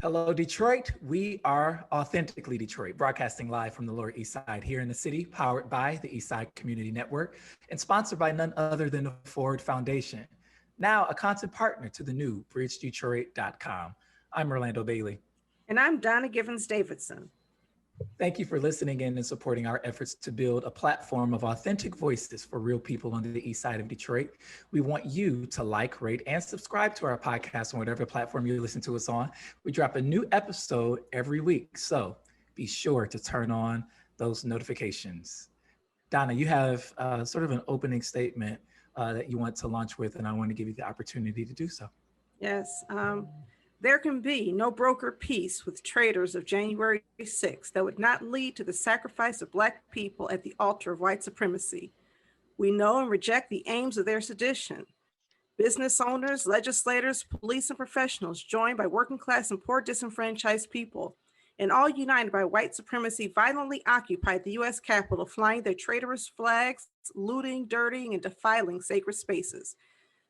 Hello, Detroit. We are Authentically Detroit, broadcasting live from the Lower East Side here in the city, powered by the East Side Community Network and sponsored by none other than the Ford Foundation. Now a content partner to the new bridgedetroit.com. I'm Orlando Bailey. And I'm Donna Givens-Davidson. Thank you for listening in and supporting our efforts to build a platform of authentic voices for real people on the east side of Detroit. We want you to like, rate, and subscribe to our podcast on whatever platform you listen to us on. We drop a new episode every week, so be sure to turn on those notifications. Donna, you have sort of an opening statement that you want to launch with, and I want to give you the opportunity to do so. Yes. There can be no broker peace with traitors of January 6th that would not lead to the sacrifice of Black people at the altar of white supremacy. We know and reject the aims of their sedition. Business owners, legislators, police, and professionals, joined by working class and poor disenfranchised people, and all united by white supremacy, violently occupied the U.S. Capitol, flying their traitorous flags, looting, dirtying, and defiling sacred spaces.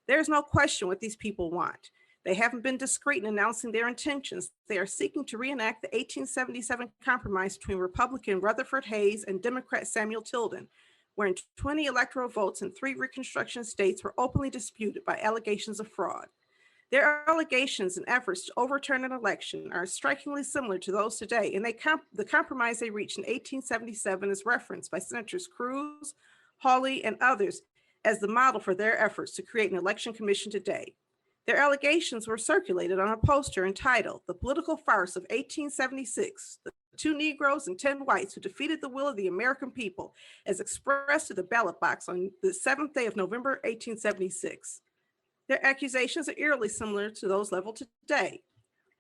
There's no question what these people want. They haven't been discreet in announcing their intentions. They are seeking to reenact the 1877 compromise between Republican Rutherford Hayes and Democrat Samuel Tilden, wherein 20 electoral votes in 3 Reconstruction states were openly disputed by allegations of fraud. Their allegations and efforts to overturn an election are strikingly similar to those today, and the compromise they reached in 1877 is referenced by Senators Cruz, Hawley, and others as the model for their efforts to create an election commission today. Their allegations were circulated on a poster entitled "The Political Farce of 1876, the 2 Negroes and 10 Whites who defeated the will of the American people as expressed to the ballot box on the 7th day of November, 1876. Their accusations are eerily similar to those leveled today.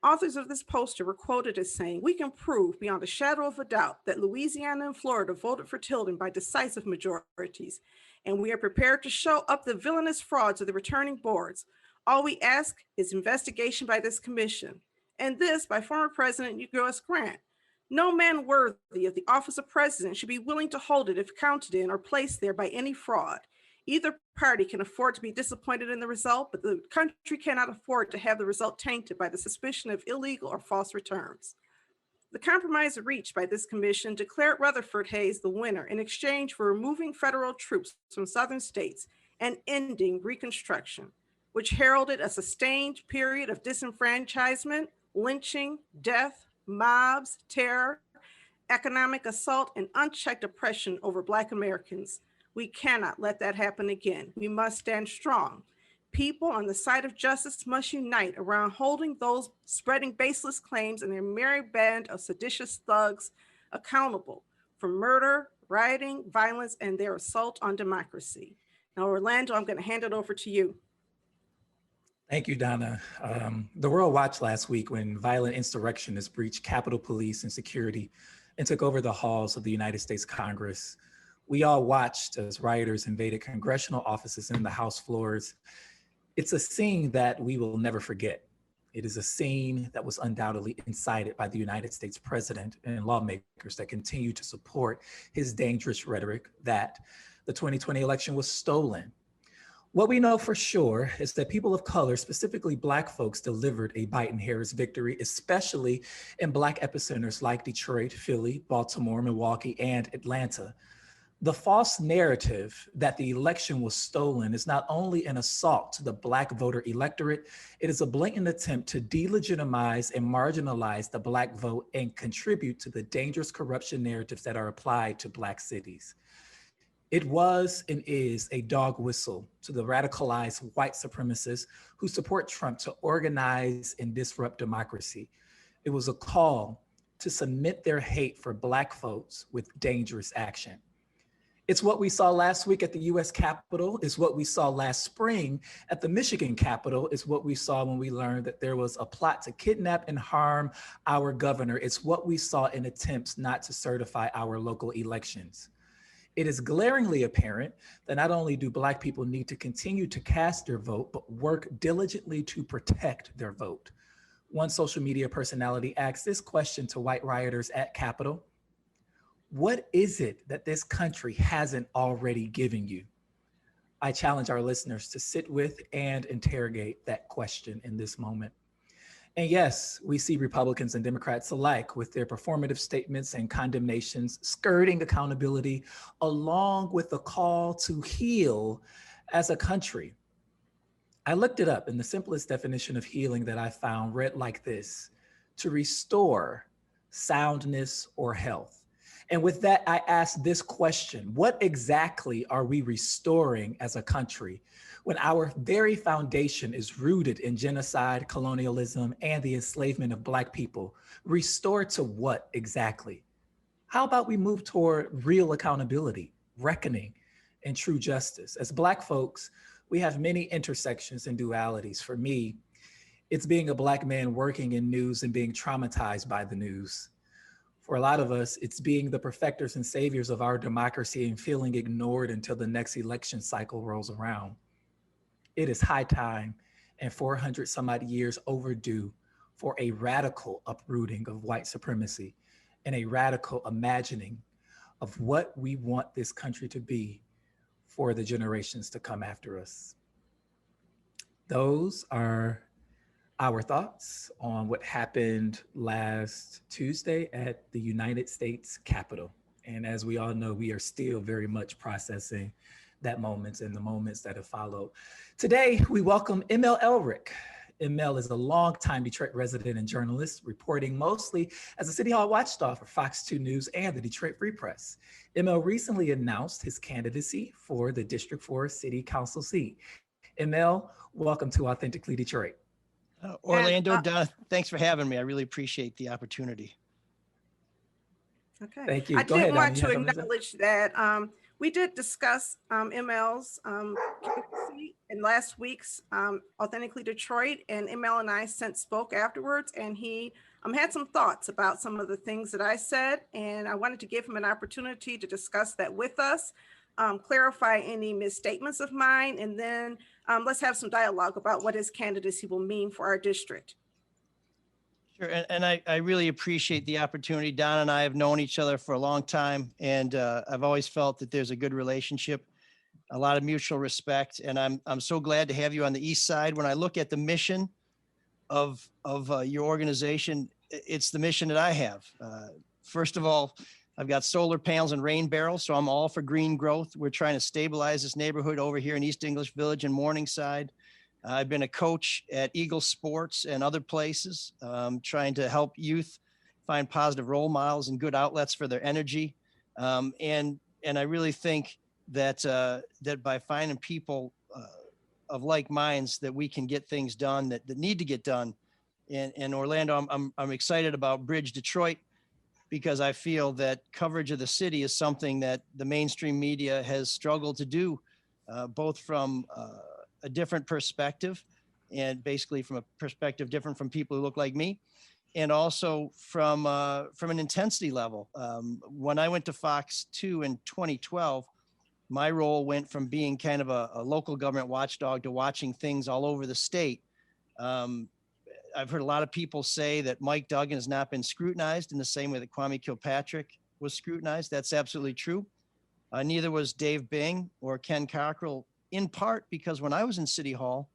Authors of this poster were quoted as saying, "We can prove beyond a shadow of a doubt that Louisiana and Florida voted for Tilden by decisive majorities, and we are prepared to show up the villainous frauds of the returning boards. All we ask is investigation by this commission, and this by former President U.S. Grant. No man worthy of the office of president should be willing to hold it if counted in or placed there by any fraud. Either party can afford to be disappointed in the result, but the country cannot afford to have the result tainted by the suspicion of illegal or false returns." The compromise reached by this commission declared Rutherford Hayes the winner in exchange for removing federal troops from southern states and ending Reconstruction, which heralded a sustained period of disenfranchisement, lynching, death, mobs, terror, economic assault, and unchecked oppression over Black Americans. We cannot let that happen again. We must stand strong. People on the side of justice must unite around holding those spreading baseless claims and their merry band of seditious thugs accountable for murder, rioting, violence, and their assault on democracy. Now, Orlando, I'm going to hand it over to you. Thank you, Donna. The world watched last week when violent insurrectionists breached Capitol Police and security and took over the halls of the United States Congress. We all watched as rioters invaded congressional offices and the House floors. It's a scene that we will never forget. It is a scene that was undoubtedly incited by the United States president and lawmakers that continue to support his dangerous rhetoric that the 2020 election was stolen. What we know for sure is that people of color, specifically Black folks, delivered a Biden-Harris victory, especially in Black epicenters like Detroit, Philly, Baltimore, Milwaukee, and Atlanta. The false narrative that the election was stolen is not only an assault to the Black voter electorate, it is a blatant attempt to delegitimize and marginalize the Black vote and contribute to the dangerous corruption narratives that are applied to Black cities. It was and is a dog whistle to the radicalized white supremacists who support Trump to organize and disrupt democracy. It was a call to submit their hate for Black folks with dangerous action. It's what we saw last week at the US Capitol. It's what we saw last spring at the Michigan Capitol. It's what we saw when we learned that there was a plot to kidnap and harm our governor. It's what we saw in attempts not to certify our local elections. It is glaringly apparent that not only do Black people need to continue to cast their vote, but work diligently to protect their vote. One social media personality asked this question to white rioters at Capitol: what is it that this country hasn't already given you? I challenge our listeners to sit with and interrogate that question in this moment. And yes, we see Republicans and Democrats alike with their performative statements and condemnations skirting accountability, along with a call to heal as a country. I looked it up, and the simplest definition of healing that I found read like this: to restore soundness or health. And with that, I asked this question: what exactly are we restoring as a country when our very foundation is rooted in genocide, colonialism, and the enslavement of Black people? Restore to what exactly? How about we move toward real accountability, reckoning, and true justice? As Black folks, we have many intersections and dualities. For me, it's being a Black man working in news and being traumatized by the news. For a lot of us, it's being the perfecters and saviors of our democracy and feeling ignored until the next election cycle rolls around. It is high time and 400 some odd years overdue for a radical uprooting of white supremacy and a radical imagining of what we want this country to be for the generations to come after us. Those are our thoughts on what happened last Tuesday at the United States Capitol. And as we all know, we are still very much processing that moment and the moments that have followed. Today, we welcome ML Elrick. ML is a longtime Detroit resident and journalist, reporting mostly as a City Hall watchdog for Fox 2 News and the Detroit Free Press. ML recently announced his candidacy for the District 4 City Council seat. ML, welcome to Authentically Detroit. Orlando, Donna, thanks for having me. I really appreciate the opportunity. Okay. Thank you. I Go did ahead, want Donna, to acknowledge that we did discuss ML's candidacy in last week's Authentically Detroit, and ML and I since spoke afterwards, and he had some thoughts about some of the things that I said, and I wanted to give him an opportunity to discuss that with us, clarify any misstatements of mine, and then let's have some dialogue about what his candidacy will mean for our district. Sure, and I really appreciate the opportunity. Don and I have known each other for a long time, and I've always felt that there's a good relationship, a lot of mutual respect, and I'm so glad to have you on the East Side. When I look at the mission of your organization, it's the mission that I have. First of all, I've got solar panels and rain barrels, so I'm all for green growth. We're trying to stabilize this neighborhood over here in East English Village and Morningside. I've been a coach at Eagle Sports and other places, trying to help youth find positive role models and good outlets for their energy. And I really think that that by finding people of like minds, that we can get things done that need to get done. And Orlando, I'm excited about Bridge Detroit, because I feel that coverage of the city is something that the mainstream media has struggled to do, both from a different perspective, and basically from a perspective different from people who look like me, and also from an intensity level. When I went to Fox 2 in 2012, my role went from being kind of a local government watchdog to watching things all over the state. I've heard a lot of people say that Mike Duggan has not been scrutinized in the same way that Kwame Kilpatrick was scrutinized. That's absolutely true. Neither was Dave Bing or Ken Cockrell, in part because when I was in City Hall,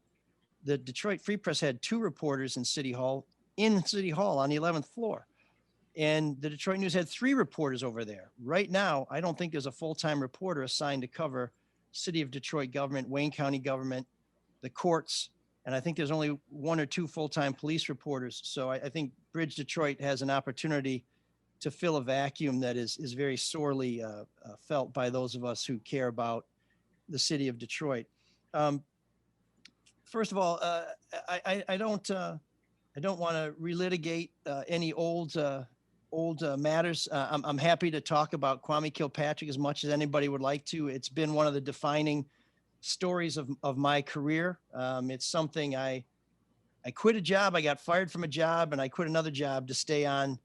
the Detroit Free Press had 2 reporters in City Hall on the 11th floor. And the Detroit News had 3 reporters over there. Right now, I don't think there's a full-time reporter assigned to cover City of Detroit government, Wayne County government, the courts, and I think there's only 1 or 2 full-time police reporters. So I think Bridge Detroit has an opportunity to fill a vacuum that is very sorely felt by those of us who care about the city of Detroit. First of all, I don't want to relitigate any old matters. I'm happy to talk about Kwame Kilpatrick as much as anybody would like to. It's been one of the defining stories of my career. It's something I quit a job, I got fired from a job, and I quit another job to stay on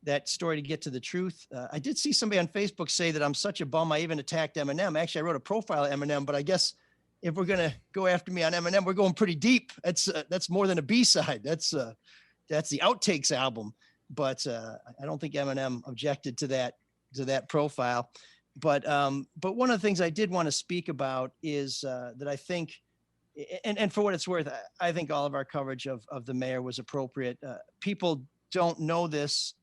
that story to get to the truth. I did see somebody on Facebook say that I'm such a bum, I even attacked Eminem. Actually, I wrote a profile of Eminem, but I guess if we're going to go after me on Eminem, we're going pretty deep. That's more than a B-side. That's the Outtakes album. But I don't think Eminem objected to that profile. But one of the things I did want to speak about is that I think and for what it's worth, I think all of our coverage of the mayor was appropriate. People don't know this,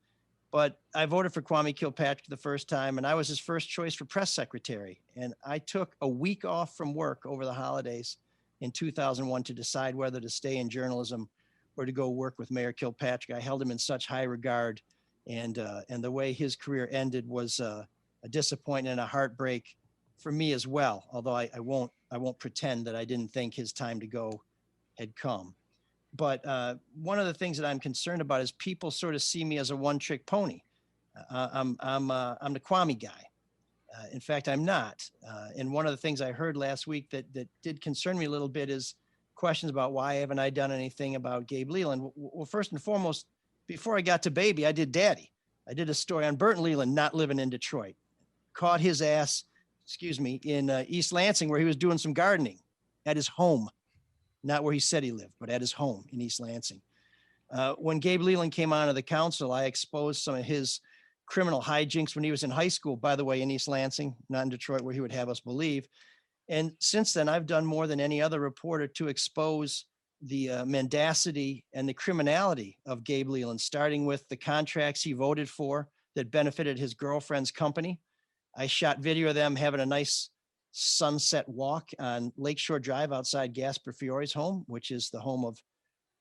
but I voted for Kwame Kilpatrick the first time, and I was his first choice for press secretary. And I took a week off from work over the holidays in 2001 to decide whether to stay in journalism or to go work with Mayor Kilpatrick. I held him in such high regard, and the way his career ended was a disappointment and a heartbreak for me as well. Although I won't pretend that I didn't think his time to go had come. But one of the things that I'm concerned about is people sort of see me as a one-trick pony. I'm the Kwame guy. In fact, I'm not. And one of the things I heard last week that did concern me a little bit is questions about why haven't I done anything about Gabe Leland? Well, first and foremost, before I got to Baby, I did Daddy. I did a story on Burton Leland not living in Detroit. Caught his ass, in East Lansing, where he was doing some gardening at his home. Not where he said he lived, but at his home in East Lansing. When Gabe Leland came onto the council, I exposed some of his criminal hijinks when he was in high school, by the way, in East Lansing, not in Detroit, where he would have us believe. And since then, I've done more than any other reporter to expose the mendacity and the criminality of Gabe Leland, starting with the contracts he voted for that benefited his girlfriend's company. I shot video of them having a nice sunset walk on Lakeshore Drive outside Gasper Fiore's home, which is the home of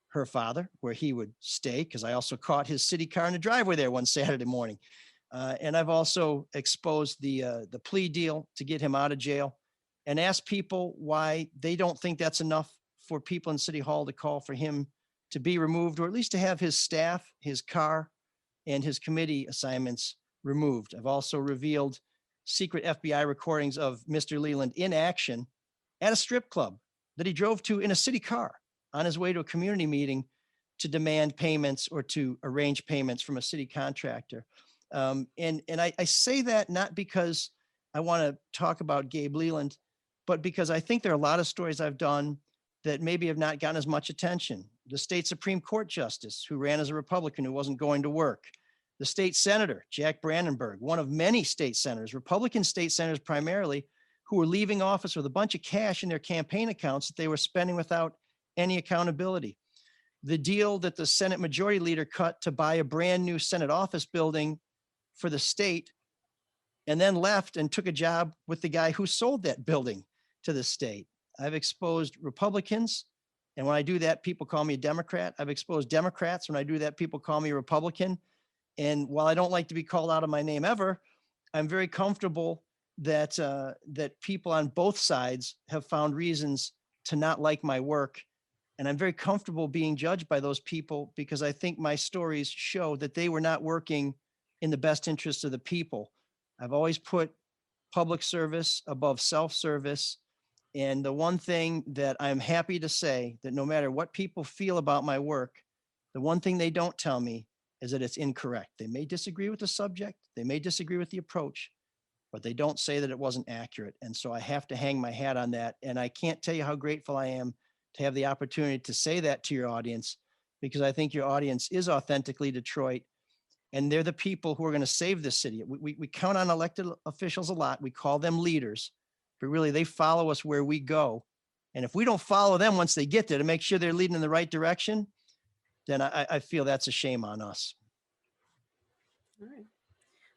her father, where he would stay, because I also caught his city car in the driveway there one Saturday morning. And I've also exposed the plea deal to get him out of jail, and asked people why they don't think that's enough for people in City Hall to call for him to be removed, or at least to have his staff, his car, and his committee assignments removed. I've also revealed secret FBI recordings of Mr. Leland in action at a strip club that he drove to in a city car on his way to a community meeting to demand payments or to arrange payments from a city contractor. And I say that not because I want to talk about Gabe Leland, but because I think there are a lot of stories I've done that maybe have not gotten as much attention. The state Supreme Court justice who ran as a Republican who wasn't going to work. The state senator, Jack Brandenburg, one of many state senators, Republican state senators primarily, who were leaving office with a bunch of cash in their campaign accounts that they were spending without any accountability. The deal that the Senate Majority Leader cut to buy a brand new Senate office building for the state, and then left and took a job with the guy who sold that building to the state. I've exposed Republicans, and when I do that, people call me a Democrat. I've exposed Democrats. When I do that, people call me a Republican. And while I don't like to be called out of my name ever, I'm very comfortable that that people on both sides have found reasons to not like my work. And I'm very comfortable being judged by those people, because I think my stories show that they were not working in the best interest of the people. I've always put public service above self-service. And the one thing that I'm happy to say, that no matter what people feel about my work, the one thing they don't tell me is that it's incorrect. They may disagree with the subject, they may disagree with the approach, but they don't say that it wasn't accurate. And so I have to hang my hat on that. And I can't tell you how grateful I am to have the opportunity to say that to your audience, because I think your audience is authentically Detroit, and they're the people who are going to save this city. We count on elected officials a lot. We call them leaders, but really they follow us where we go. And if we don't follow them once they get there to make sure they're leading in the right direction, then I feel that's a shame on us. All right.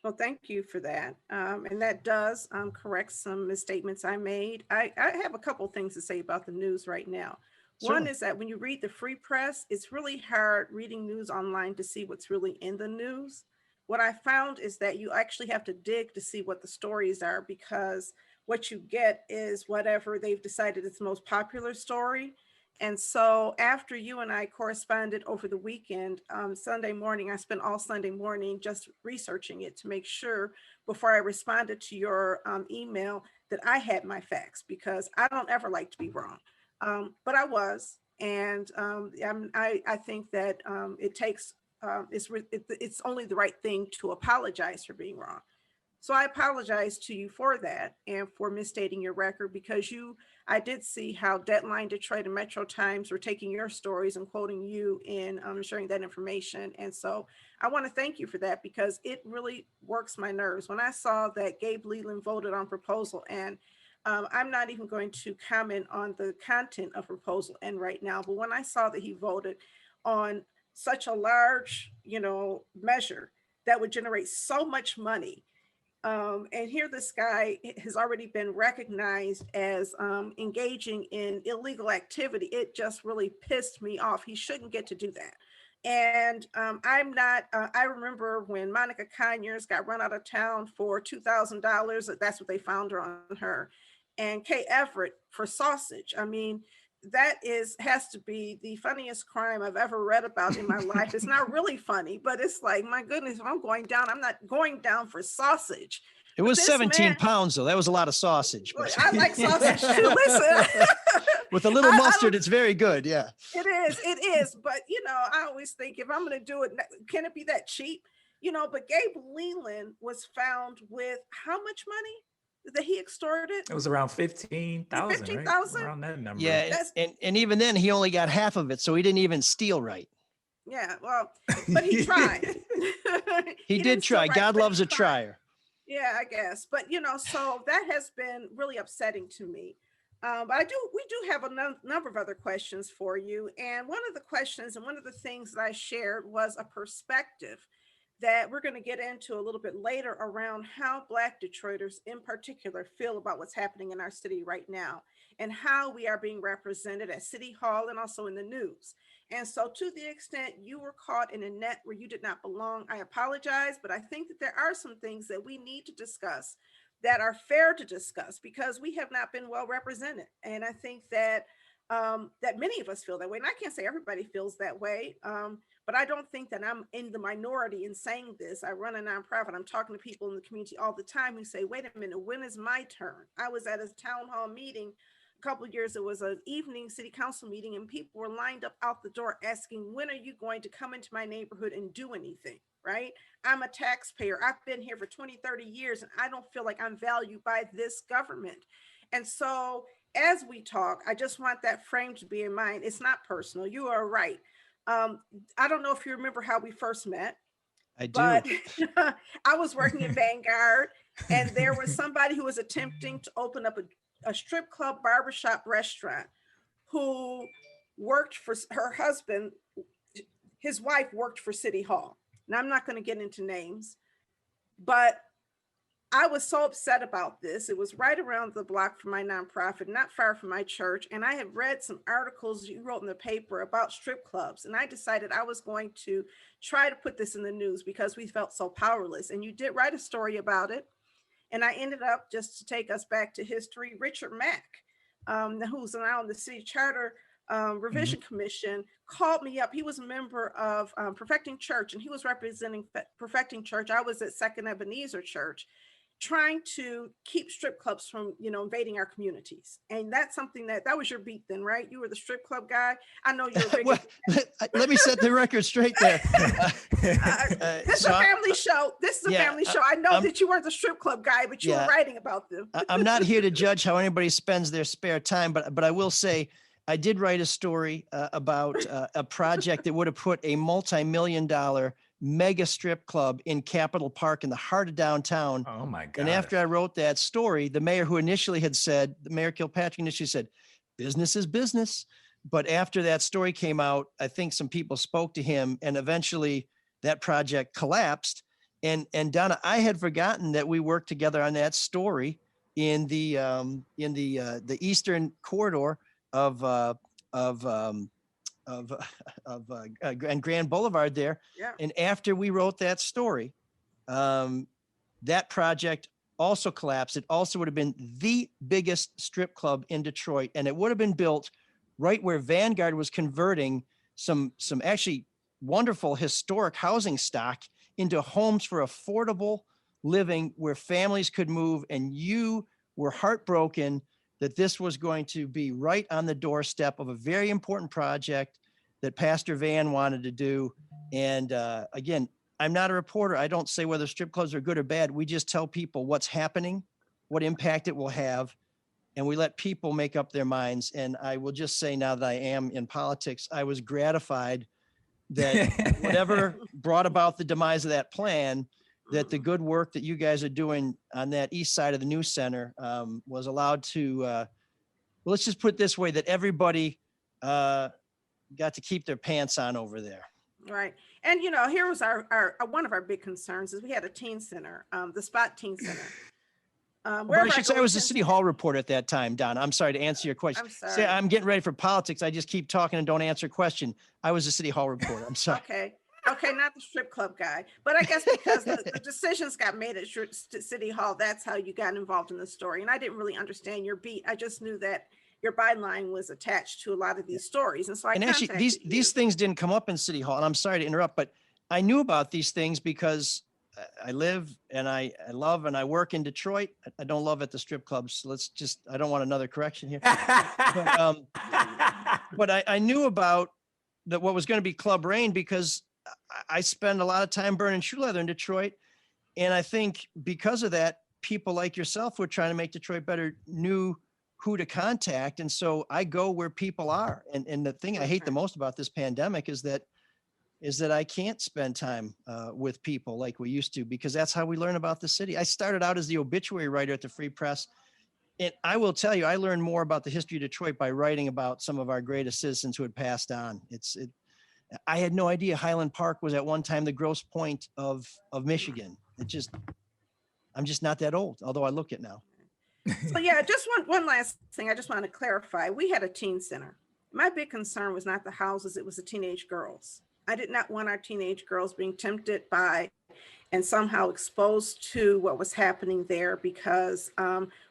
Well, thank you for that. And that does correct some misstatements I made. I have a couple things to say about the news right now. Certainly. One is that when you read the free press, it's really hard reading news online to see what's really in the news. What I found is that you actually have to dig to see what the stories are, because what you get is whatever they've decided is the most popular story. And so after you and I corresponded over the weekend, Sunday morning, I spent all Sunday morning just researching it to make sure before I responded to your email that I had my facts, because I don't ever like to be wrong. But I was, and I think that it takes, it's only the right thing to apologize for being wrong. So I apologize to you for that and for misstating your record, because I did see how Deadline Detroit and Metro Times were taking your stories and quoting you in sharing that information. And so I want to thank you for that, because it really works my nerves. When I saw that Gabe Leland voted on proposal and I'm not even going to comment on the content of Proposal N right now, but when I saw that he voted on such a large, measure that would generate so much money, and here this guy has already been recognized as engaging in illegal activity, it just really pissed me off. He shouldn't get to do that. And I'm not, I remember when Monica Conyers got run out of town for $2,000, that's what they found her on her. And Kay Everett for sausage. I mean, that has to be the funniest crime I've ever read about in my life. It's not really funny, but it's like, my goodness, if I'm going down, I'm not going down for sausage. It was 17 pounds, though. That was a lot of sausage. I like sausage too. Listen. With a little mustard, it's very good. Yeah. It is. But, I always think if I'm going to do it, can it be that cheap? But Gabe Leland was found with how much money that he extorted? It was around 15,000. 15,000? Right? Around that number. Yeah. And even then, he only got half of it. So he didn't even steal right. Yeah. Well, but he tried. he did try. Right, God loves a trier. Yeah, I guess. But, so that has been really upsetting to me. But we do have a number of other questions for you. And one of the questions and one of the things that I shared was a perspective that we're going to get into a little bit later around how Black Detroiters in particular feel about what's happening in our city right now and how we are being represented at City Hall and also in the news. And so to the extent you were caught in a net where you did not belong, I apologize, but I think that there are some things that we need to discuss that are fair to discuss because we have not been well represented. And I think that that many of us feel that way. And I can't say everybody feels that way, but I don't think that I'm in the minority in saying this. I run a nonprofit. I'm talking to people in the community all the time who say, wait a minute, when is my turn? I was at a town hall meeting a couple of years, it was an evening city council meeting and people were lined up out the door asking, when are you going to come into my neighborhood and do anything, right? I'm a taxpayer. I've been here for 20, 30 years and I don't feel like I'm valued by this government. And so as we talk, I just want that frame to be in mind. It's not personal. You are right. I don't know if you remember how we first met. I do. But I was working in Vanguard and there was somebody who was attempting to open up a strip club, barbershop, restaurant who worked for her husband. His wife worked for City Hall. Now, I'm not going to get into names, but I was so upset about this. It was right around the block from my nonprofit, not far from my church. And I had read some articles you wrote in the paper about strip clubs. And I decided I was going to try to put this in the news because we felt so powerless. And you did write a story about it. And I ended up, just to take us back to history, Richard Mack, who's now in the city charter revision commission, called me up. He was a member of Perfecting Church and he was representing Perfecting Church. I was at Second Ebenezer Church, trying to keep strip clubs from, invading our communities. And that's something that was your beat then, right? You were the strip club guy. I know you're a big well, let me set the record straight there. This is a family show. This is a family show. I know that you weren't the strip club guy, but you were writing about them. I'm not here to judge how anybody spends their spare time, but I will say I did write a story about a project that would have put a multi-million-dollar mega strip club in Capitol Park in the heart of downtown. Oh my God. And after I wrote that story, the mayor who initially had said, Mayor Kilpatrick initially said, business is business. But after that story came out, I think some people spoke to him and eventually that project collapsed. And Donna, I had forgotten that we worked together on that story in the eastern corridor of and Grand Boulevard there. Yeah. And after we wrote that story, that project also collapsed. It also would have been the biggest strip club in Detroit. And it would have been built right where Vanguard was converting some actually wonderful historic housing stock into homes for affordable living where families could move. And you were heartbroken that this was going to be right on the doorstep of a very important project that Pastor Van wanted to do. And again, I'm not a reporter. I don't say whether strip clubs are good or bad. We just tell people what's happening, what impact it will have, and we let people make up their minds. And I will just say now that I am in politics, I was gratified that whatever brought about the demise of that plan that the good work that you guys are doing on that east side of the news center was allowed to, well, let's just put it this way, that everybody got to keep their pants on over there. Right. And, here was our one of our big concerns is we had a teen center, the Spot Teen Center. But I should say I was a city hall reporter at that time, Donna. I'm sorry to answer your question. I'm sorry. Say I'm getting ready for politics. I just keep talking and don't answer a question. I was a city hall reporter. I'm sorry. Okay, not the strip club guy, but I guess because the decisions got made at City Hall, that's how you got involved in the story. And I didn't really understand your beat. I just knew that your byline was attached to a lot of these stories. And so actually, these things didn't come up in City Hall. And I'm sorry to interrupt, but I knew about these things because I live and I love and I work in Detroit. I don't love at the strip clubs. So I don't want another correction here. But I knew about what was going to be Club Rain because I spend a lot of time burning shoe leather in Detroit. And I think because of that, people like yourself who are trying to make Detroit better knew who to contact. And so I go where people are. And the thing I hate the most about this pandemic is that I can't spend time with people like we used to, because that's how we learn about the city. I started out as the obituary writer at the Free Press. And I will tell you, I learned more about the history of Detroit by writing about some of our greatest citizens who had passed on. I had no idea Highland Park was at one time the Grosse Pointe of Michigan. I'm just not that old, although I look it now. So yeah, just one last thing I just want to clarify. We had a teen center. My big concern was not the houses, it was the teenage girls. I did not want our teenage girls being tempted by and somehow exposed to what was happening there, because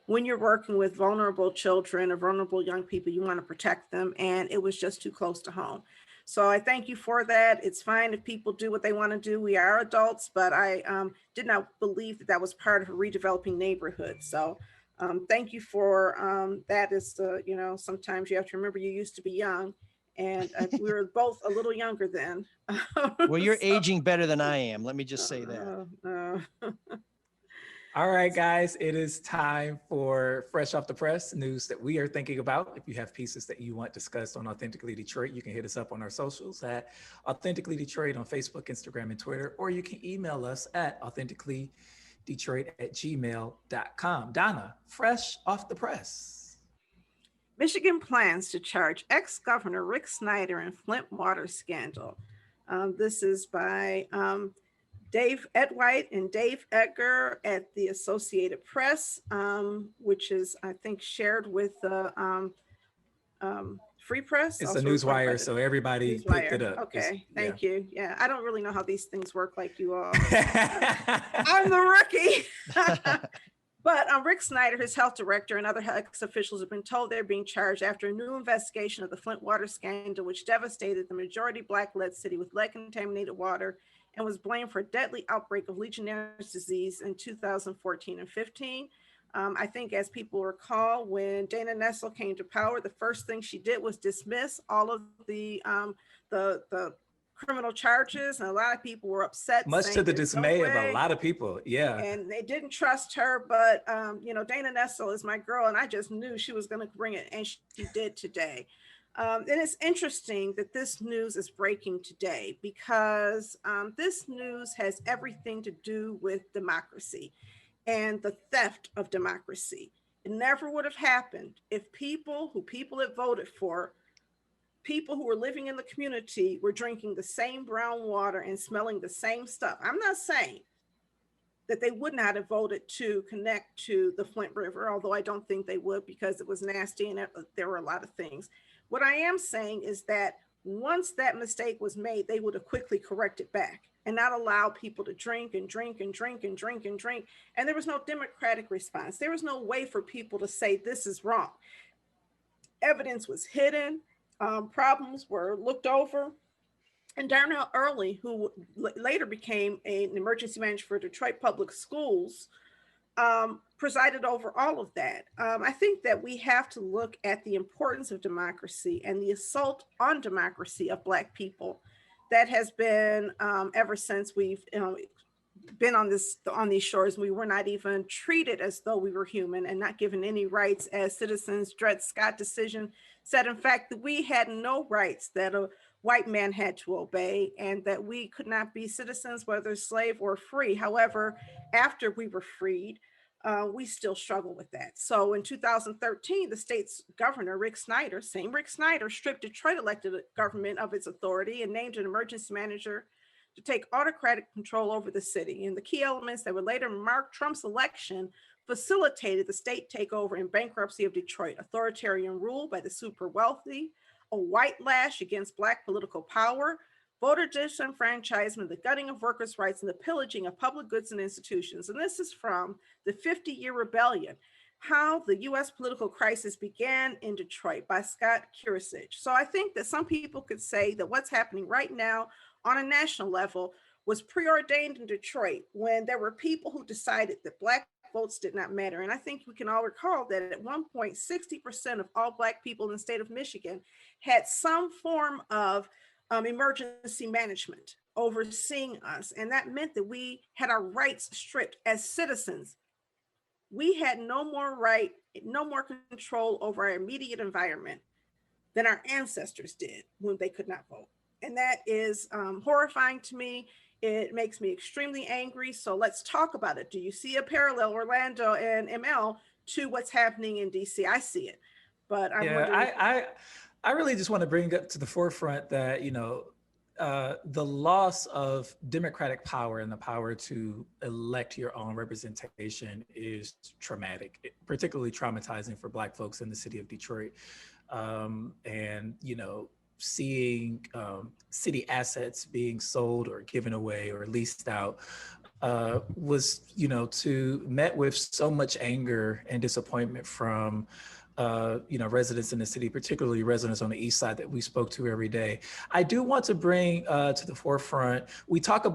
when you're working with vulnerable children or vulnerable young people, you want to protect them, and it was just too close to home. So I thank you for that. It's fine if people do what they want to do. We are adults, but I did not believe that was part of a redeveloping neighborhood. So thank you for that. Sometimes you have to remember you used to be young, and we were both a little younger then. Well, you're aging better than I am. Let me just say that. All right, guys, it is time for Fresh Off the Press, news that we are thinking about. If you have pieces that you want discussed on Authentically Detroit, you can hit us up on our socials at Authentically Detroit on Facebook, Instagram, and Twitter, or you can email us at authenticallydetroit@gmail.com. Donna, Fresh Off the Press. Michigan plans to charge ex-governor Rick Snyder in Flint water scandal. This is by Dave Edwhite and Dave Edgar at the Associated Press, which is, I think, shared with the Free Press. It's a newswire, so everybody picked it up. Okay, thank you. Yeah, I don't really know how these things work like you all. I'm the rookie. But Rick Snyder, his health director, and other health officials have been told they're being charged after a new investigation of the Flint water scandal, which devastated the majority Black-led city with lead-contaminated water and was blamed for a deadly outbreak of Legionnaire's disease in 2014 and 15. I think, as people recall, when Dana Nessel came to power, the first thing she did was dismiss all of the criminal charges, and a lot of people were upset. Much to the dismay of a lot of people, yeah. And they didn't trust her, but Dana Nessel is my girl, and I just knew she was going to bring it, and she did today. And it's interesting that this news is breaking today, because this news has everything to do with democracy and the theft of democracy. It never would have happened if people had voted for, people who were living in the community, were drinking the same brown water and smelling the same stuff. I'm not saying that they would not have voted to connect to the Flint River, although I don't think they would, because it was nasty and there were a lot of things. What I am saying is that once that mistake was made, they would have quickly corrected back and not allow people to drink and drink and drink and drink and drink. And there was no democratic response. There was no way for people to say this is wrong. Evidence was hidden. Problems were looked over. And Darnell Early, who later became an emergency manager for Detroit Public Schools, presided over all of that. I think that we have to look at the importance of democracy and the assault on democracy of Black people that has been ever since we've been on these shores. We were not even treated as though we were human and not given any rights as citizens. Dred Scott decision said, in fact, that we had no rights that a white man had to obey, and that we could not be citizens, whether slave or free. However, after we were freed, we still struggle with that. So in 2013, the state's governor, Rick Snyder, same Rick Snyder, stripped Detroit elected government of its authority and named an emergency manager to take autocratic control over the city. And the key elements that would later mark Trump's election facilitated the state takeover and bankruptcy of Detroit: authoritarian rule by the super wealthy, a white lash against Black political power, voter disenfranchisement, the gutting of workers' rights, and the pillaging of public goods and institutions. And this is from the 50-Year Rebellion: How the U.S. Political Crisis Began in Detroit by Scott Kursich. So I think that some people could say that what's happening right now on a national level was preordained in Detroit, when there were people who decided that Black votes did not matter. And I think we can all recall that at one point, 60% of all Black people in the state of Michigan had some form of emergency management overseeing us. And that meant that we had our rights stripped as citizens. We had no more right, no more control over our immediate environment than our ancestors did when they could not vote. And that is horrifying to me. It makes me extremely angry. So let's talk about it. Do you see a parallel, Orlando and ML, to what's happening in DC? I see it, but I'm wondering. I really just want to bring up to the forefront that, you know, the loss of democratic power and the power to elect your own representation is traumatic, particularly traumatizing for Black folks in the city of Detroit. And, you know, seeing city assets being sold or given away or leased out was, you know, met with so much anger and disappointment from you know, residents in the city, particularly residents on the east side that we spoke to every day. I do want to bring to the forefront, we talk a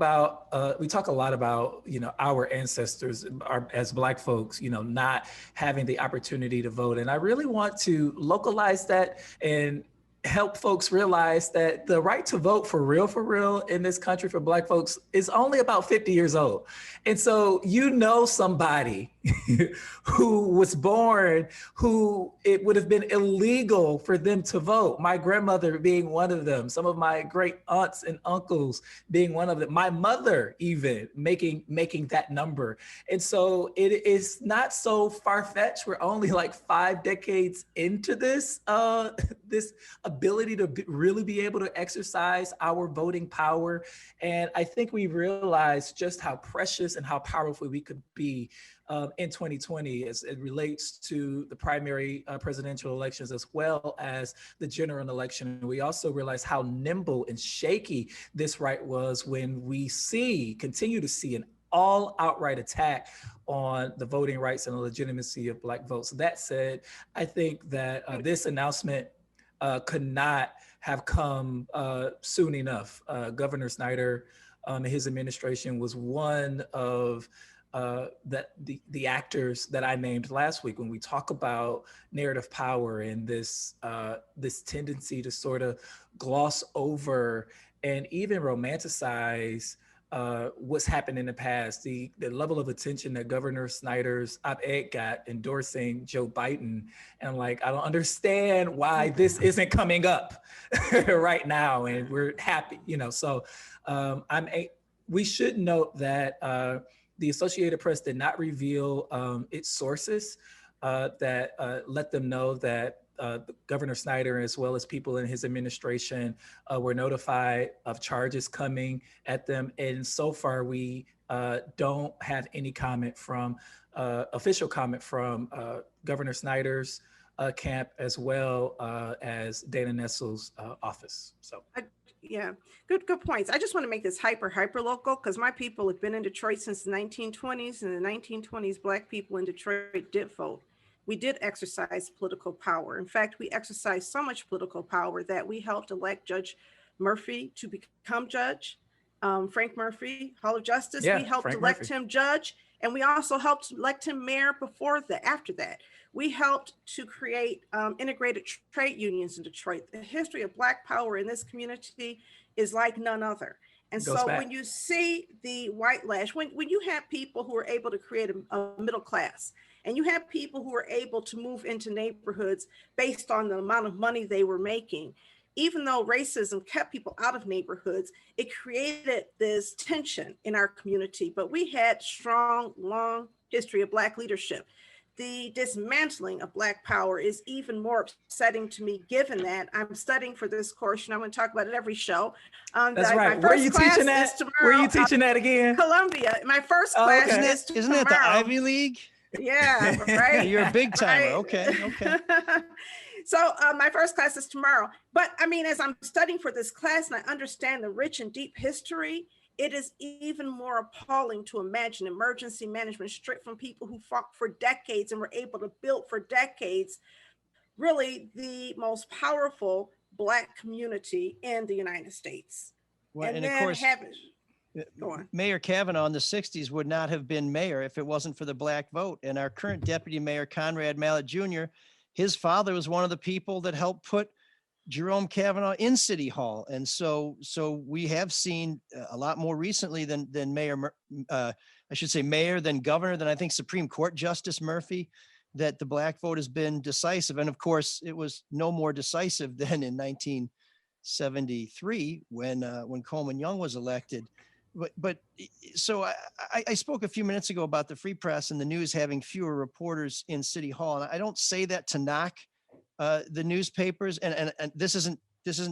lot about, you know, our ancestors as Black folks, you know, not having the opportunity to vote. And I really want to localize that and help folks realize that the right to vote for real in this country for Black folks is only about 50 years old. And so, you know, somebody who was born, who it would have been illegal for them to vote. My grandmother being one of them, some of my great aunts and uncles being one of them, my mother even making that number. And so it is not so far-fetched. We're only like 5 decades into this, this ability to really be able to exercise our voting power. And I think we realize just how precious and how powerful we could be in 2020 as it relates to the primary presidential elections as well as the general election. And we also realize how nimble and shaky this right was when we continue to see an all outright attack on the voting rights and the legitimacy of Black votes. That said, I think that this announcement could not have come soon enough. Governor Snyder and his administration was one of the actors that I named last week when we talk about narrative power and this tendency to sort of gloss over and even romanticize what's happened in the past. The level of attention that Governor Snyder's op-ed got endorsing Joe Biden, and I'm like, I don't understand why this isn't coming up right now, and we're happy, you know. So we should note that the Associated Press did not reveal its sources that let them know that Governor Snyder, as well as people in his administration, were notified of charges coming at them. And so far, we don't have any comment from official comment from Governor Snyder's camp, as well as Dana Nessel's office. So. Yeah, good points. I just want to make this hyper local, because my people have been in Detroit since the 1920s. And in the 1920s, Black people in Detroit did vote. We did exercise political power. In fact, we exercised so much political power that we helped elect Judge Murphy to become judge. Frank Murphy, Hall of Justice, we helped elect him judge. And we also helped elect him mayor after that. We helped to create integrated trade unions in Detroit. The history of Black power in this community is like none other. And Goes so back. when you see the white lash, when you have people who are able to create a middle class, and you have people who are able to move into neighborhoods based on the amount of money they were making, even though racism kept people out of neighborhoods, it created this tension in our community. But we had strong, long history of Black leadership. The dismantling of Black power is even more upsetting to me, given that I'm studying for this course, and I'm going to talk about it every show. That's right. Where are you teaching that? Where are you teaching that again? Columbia. My first class is tomorrow. Isn't it the Ivy League? Yeah, right. You're a big timer. Right. Okay. So my first class is tomorrow. But I mean, as I'm studying for this class and I understand the rich and deep history, it is even more appalling to imagine emergency management stripped from people who fought for decades and were able to build for decades, really the most powerful Black community in the United States. Well, and then of course, go on. Mayor Kavanaugh in the 60s would not have been mayor if it wasn't for the Black vote. And our current deputy mayor, Conrad Mallett Jr., his father was one of the people that helped put Jerome Kavanaugh in City Hall. And so we have seen a lot more recently than mayor, I should say mayor, than governor, than I think Supreme Court Justice Murphy, that the Black vote has been decisive. And of course, it was no more decisive than in 1973 when Coleman Young was elected. But so I spoke a few minutes ago about the Free Press and the news having fewer reporters in City Hall. And I don't say that to knock the newspapers. And this isn't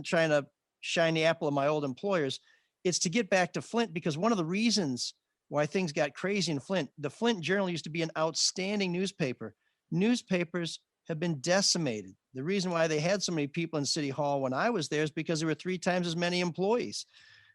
trying to shine the apple of my old employers. It's to get back to Flint, because one of the reasons why things got crazy in Flint, the Flint Journal used to be an outstanding newspaper. Newspapers have been decimated. The reason why they had so many people in City Hall when I was there is because there were 3 times as many employees.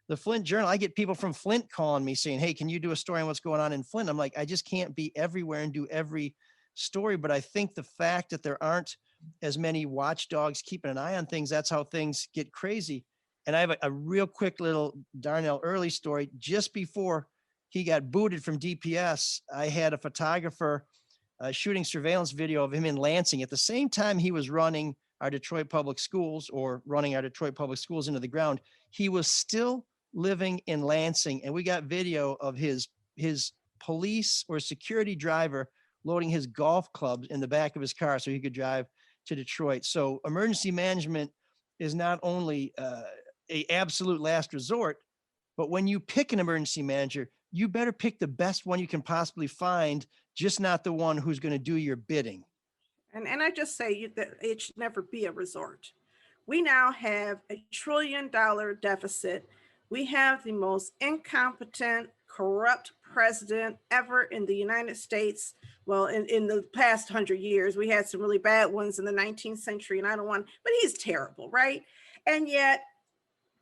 The Flint Journal, I get people from Flint calling me saying, hey, can you do a story on what's going on in Flint? I'm like, I just can't be everywhere and do every story. But I think the fact that there aren't as many watchdogs keeping an eye on things, that's how things get crazy. And I have a real quick little Darnell Early story. Just before he got booted from DPS, I had a photographer shooting surveillance video of him in Lansing. At the same time he was running our Detroit public schools into the ground, he was still living in Lansing. And we got video of his police or security driver loading his golf clubs in the back of his car so he could drive to Detroit. So emergency management is not only a absolute last resort, but when you pick an emergency manager, you better pick the best one you can possibly find, just not the one who's going to do your bidding. And I just say that it should never be a resort. We now have $1 trillion deficit. We have the most incompetent, corrupt president ever in the United States. Well, in the past 100 years, we had some really bad ones in the 19th century, and but he's terrible, right? And yet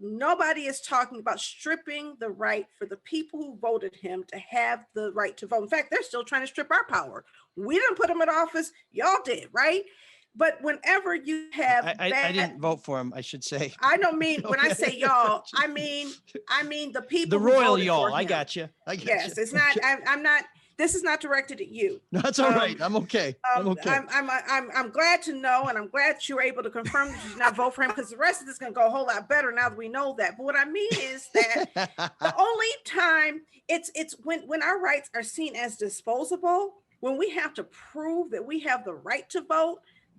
nobody is talking about stripping the right for the people who voted him to have the right to vote. In fact, they're still trying to strip our power. We didn't put him in office, y'all did, right? But whenever you have I didn't vote for him, I should say. I don't mean, when I say y'all, I mean the people. The royal y'all. I got you. Yes, it's not. I'm not. This is not directed at you. No, that's all right. I'm okay. I'm okay. I'm glad to know, and I'm glad you were able to confirm that you did not vote for him, because the rest of this is going to go a whole lot better now that we know that. But what I mean is that the only time it's when our rights are seen as disposable, when we have to prove that we have the right to vote,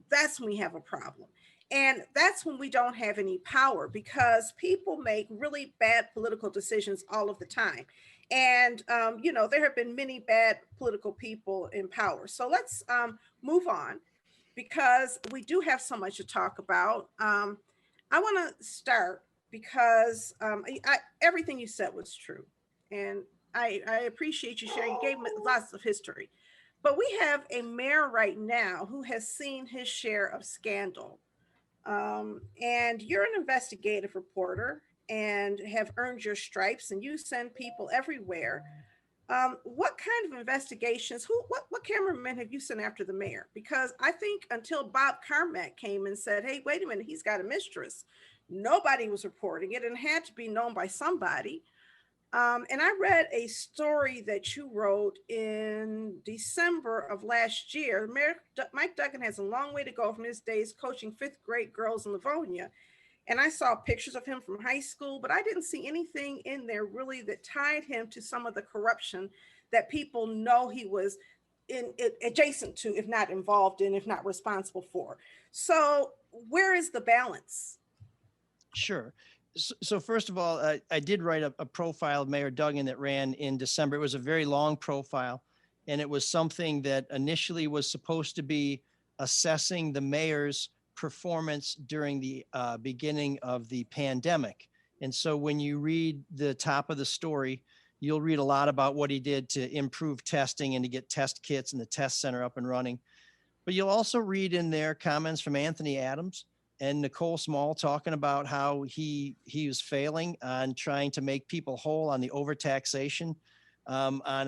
that's when we have a problem. And that's when we don't have any power, because people make really bad political decisions all of the time. And, there have been many bad political people in power. So let's move on, because we do have so much to talk about. I want to start because everything you said was true. And I appreciate you sharing. You gave me lots of history. But we have a mayor right now who has seen his share of scandal. And you're an investigative reporter and have earned your stripes, and you send people everywhere. What kind of investigations, what cameramen have you sent after the mayor? Because I think until Bob Carmack came and said, hey, wait a minute, he's got a mistress, nobody was reporting it, and it had to be known by somebody. And I read a story that you wrote in December of last year. Mayor Mike Duggan has a long way to go from his days coaching 5th grade girls in Livonia. and I saw pictures of him from high school, but I didn't see anything in there really that tied him to some of the corruption that people know he was adjacent to, if not involved in, if not responsible for. So where is the balance? Sure. So first of all, I did write a profile of Mayor Duggan that ran in December. It was a very long profile, and it was something that initially was supposed to be assessing the mayor's performance during the beginning of the pandemic. And so when you read the top of the story, you'll read a lot about what he did to improve testing and to get test kits and the test center up and running. But you'll also read in there comments from Anthony Adams and Nicole Small talking about how he was failing on trying to make people whole on the overtaxation, on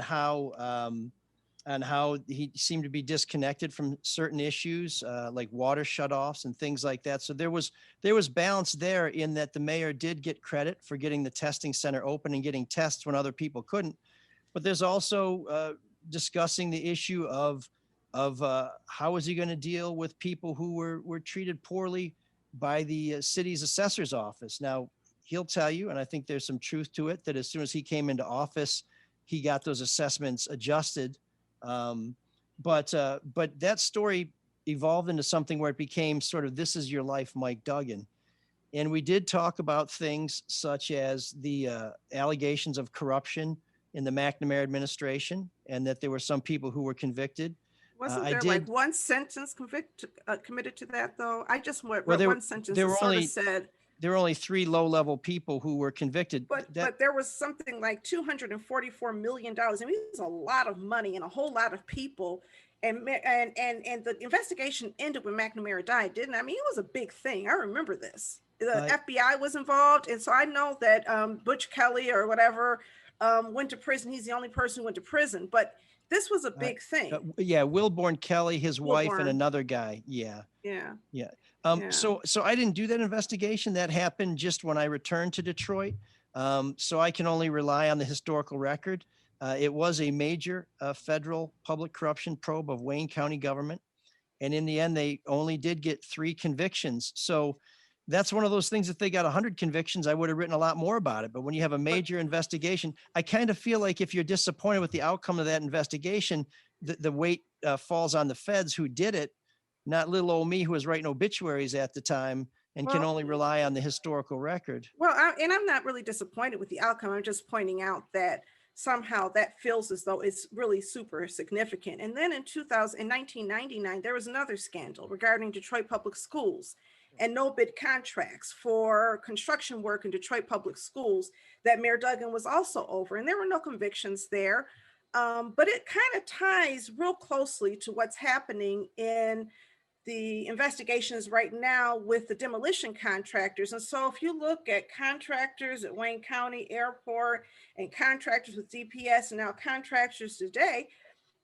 how he seemed to be disconnected from certain issues like water shutoffs and things like that. So there was balance there in that the mayor did get credit for getting the testing center open and getting tests when other people couldn't. But there's also discussing the issue of how is he going to deal with people who were treated poorly by the city's assessor's office. Now, he'll tell you, and I think there's some truth to it, that as soon as he came into office, he got those assessments adjusted. But that story evolved into something where it became sort of, this is your life, Mike Duggan. And we did talk about things such as the allegations of corruption in the McNamara administration, and that there were some people who were convicted. Wasn't there like one sentence committed to that, though? I just read one sentence that sort of said there were only 3 low-level people who were convicted. But there was something like $244 million. I mean, it was a lot of money and a whole lot of people. And the investigation ended when McNamara died, didn't it? I mean, it was a big thing. I remember this. The FBI was involved. And so I know that Butch Kelly or whatever went to prison. He's the only person who went to prison. But this was a big thing. Wilborn Kelly, his wife, and another guy. Yeah. So I didn't do that investigation. That happened just when I returned to Detroit. So I can only rely on the historical record. It was a major federal public corruption probe of Wayne County government. And in the end, they only did get 3 convictions. So that's one of those things. If they got 100 convictions, I would have written a lot more about it. But when you have a major investigation, I kind of feel like if you're disappointed with the outcome of that investigation, the weight falls on the feds who did it, not little old me who was writing obituaries at the time and can only rely on the historical record. Well, I'm not really disappointed with the outcome. I'm just pointing out that somehow that feels as though it's really super significant. And then in 1999, there was another scandal regarding Detroit public schools and no bid contracts for construction work in Detroit public schools that Mayor Duggan was also over. And there were no convictions there. But it kind of ties real closely to what's happening in the investigations right now with the demolition contractors. And so if you look at contractors at Wayne County Airport and contractors with DPS and now contractors today,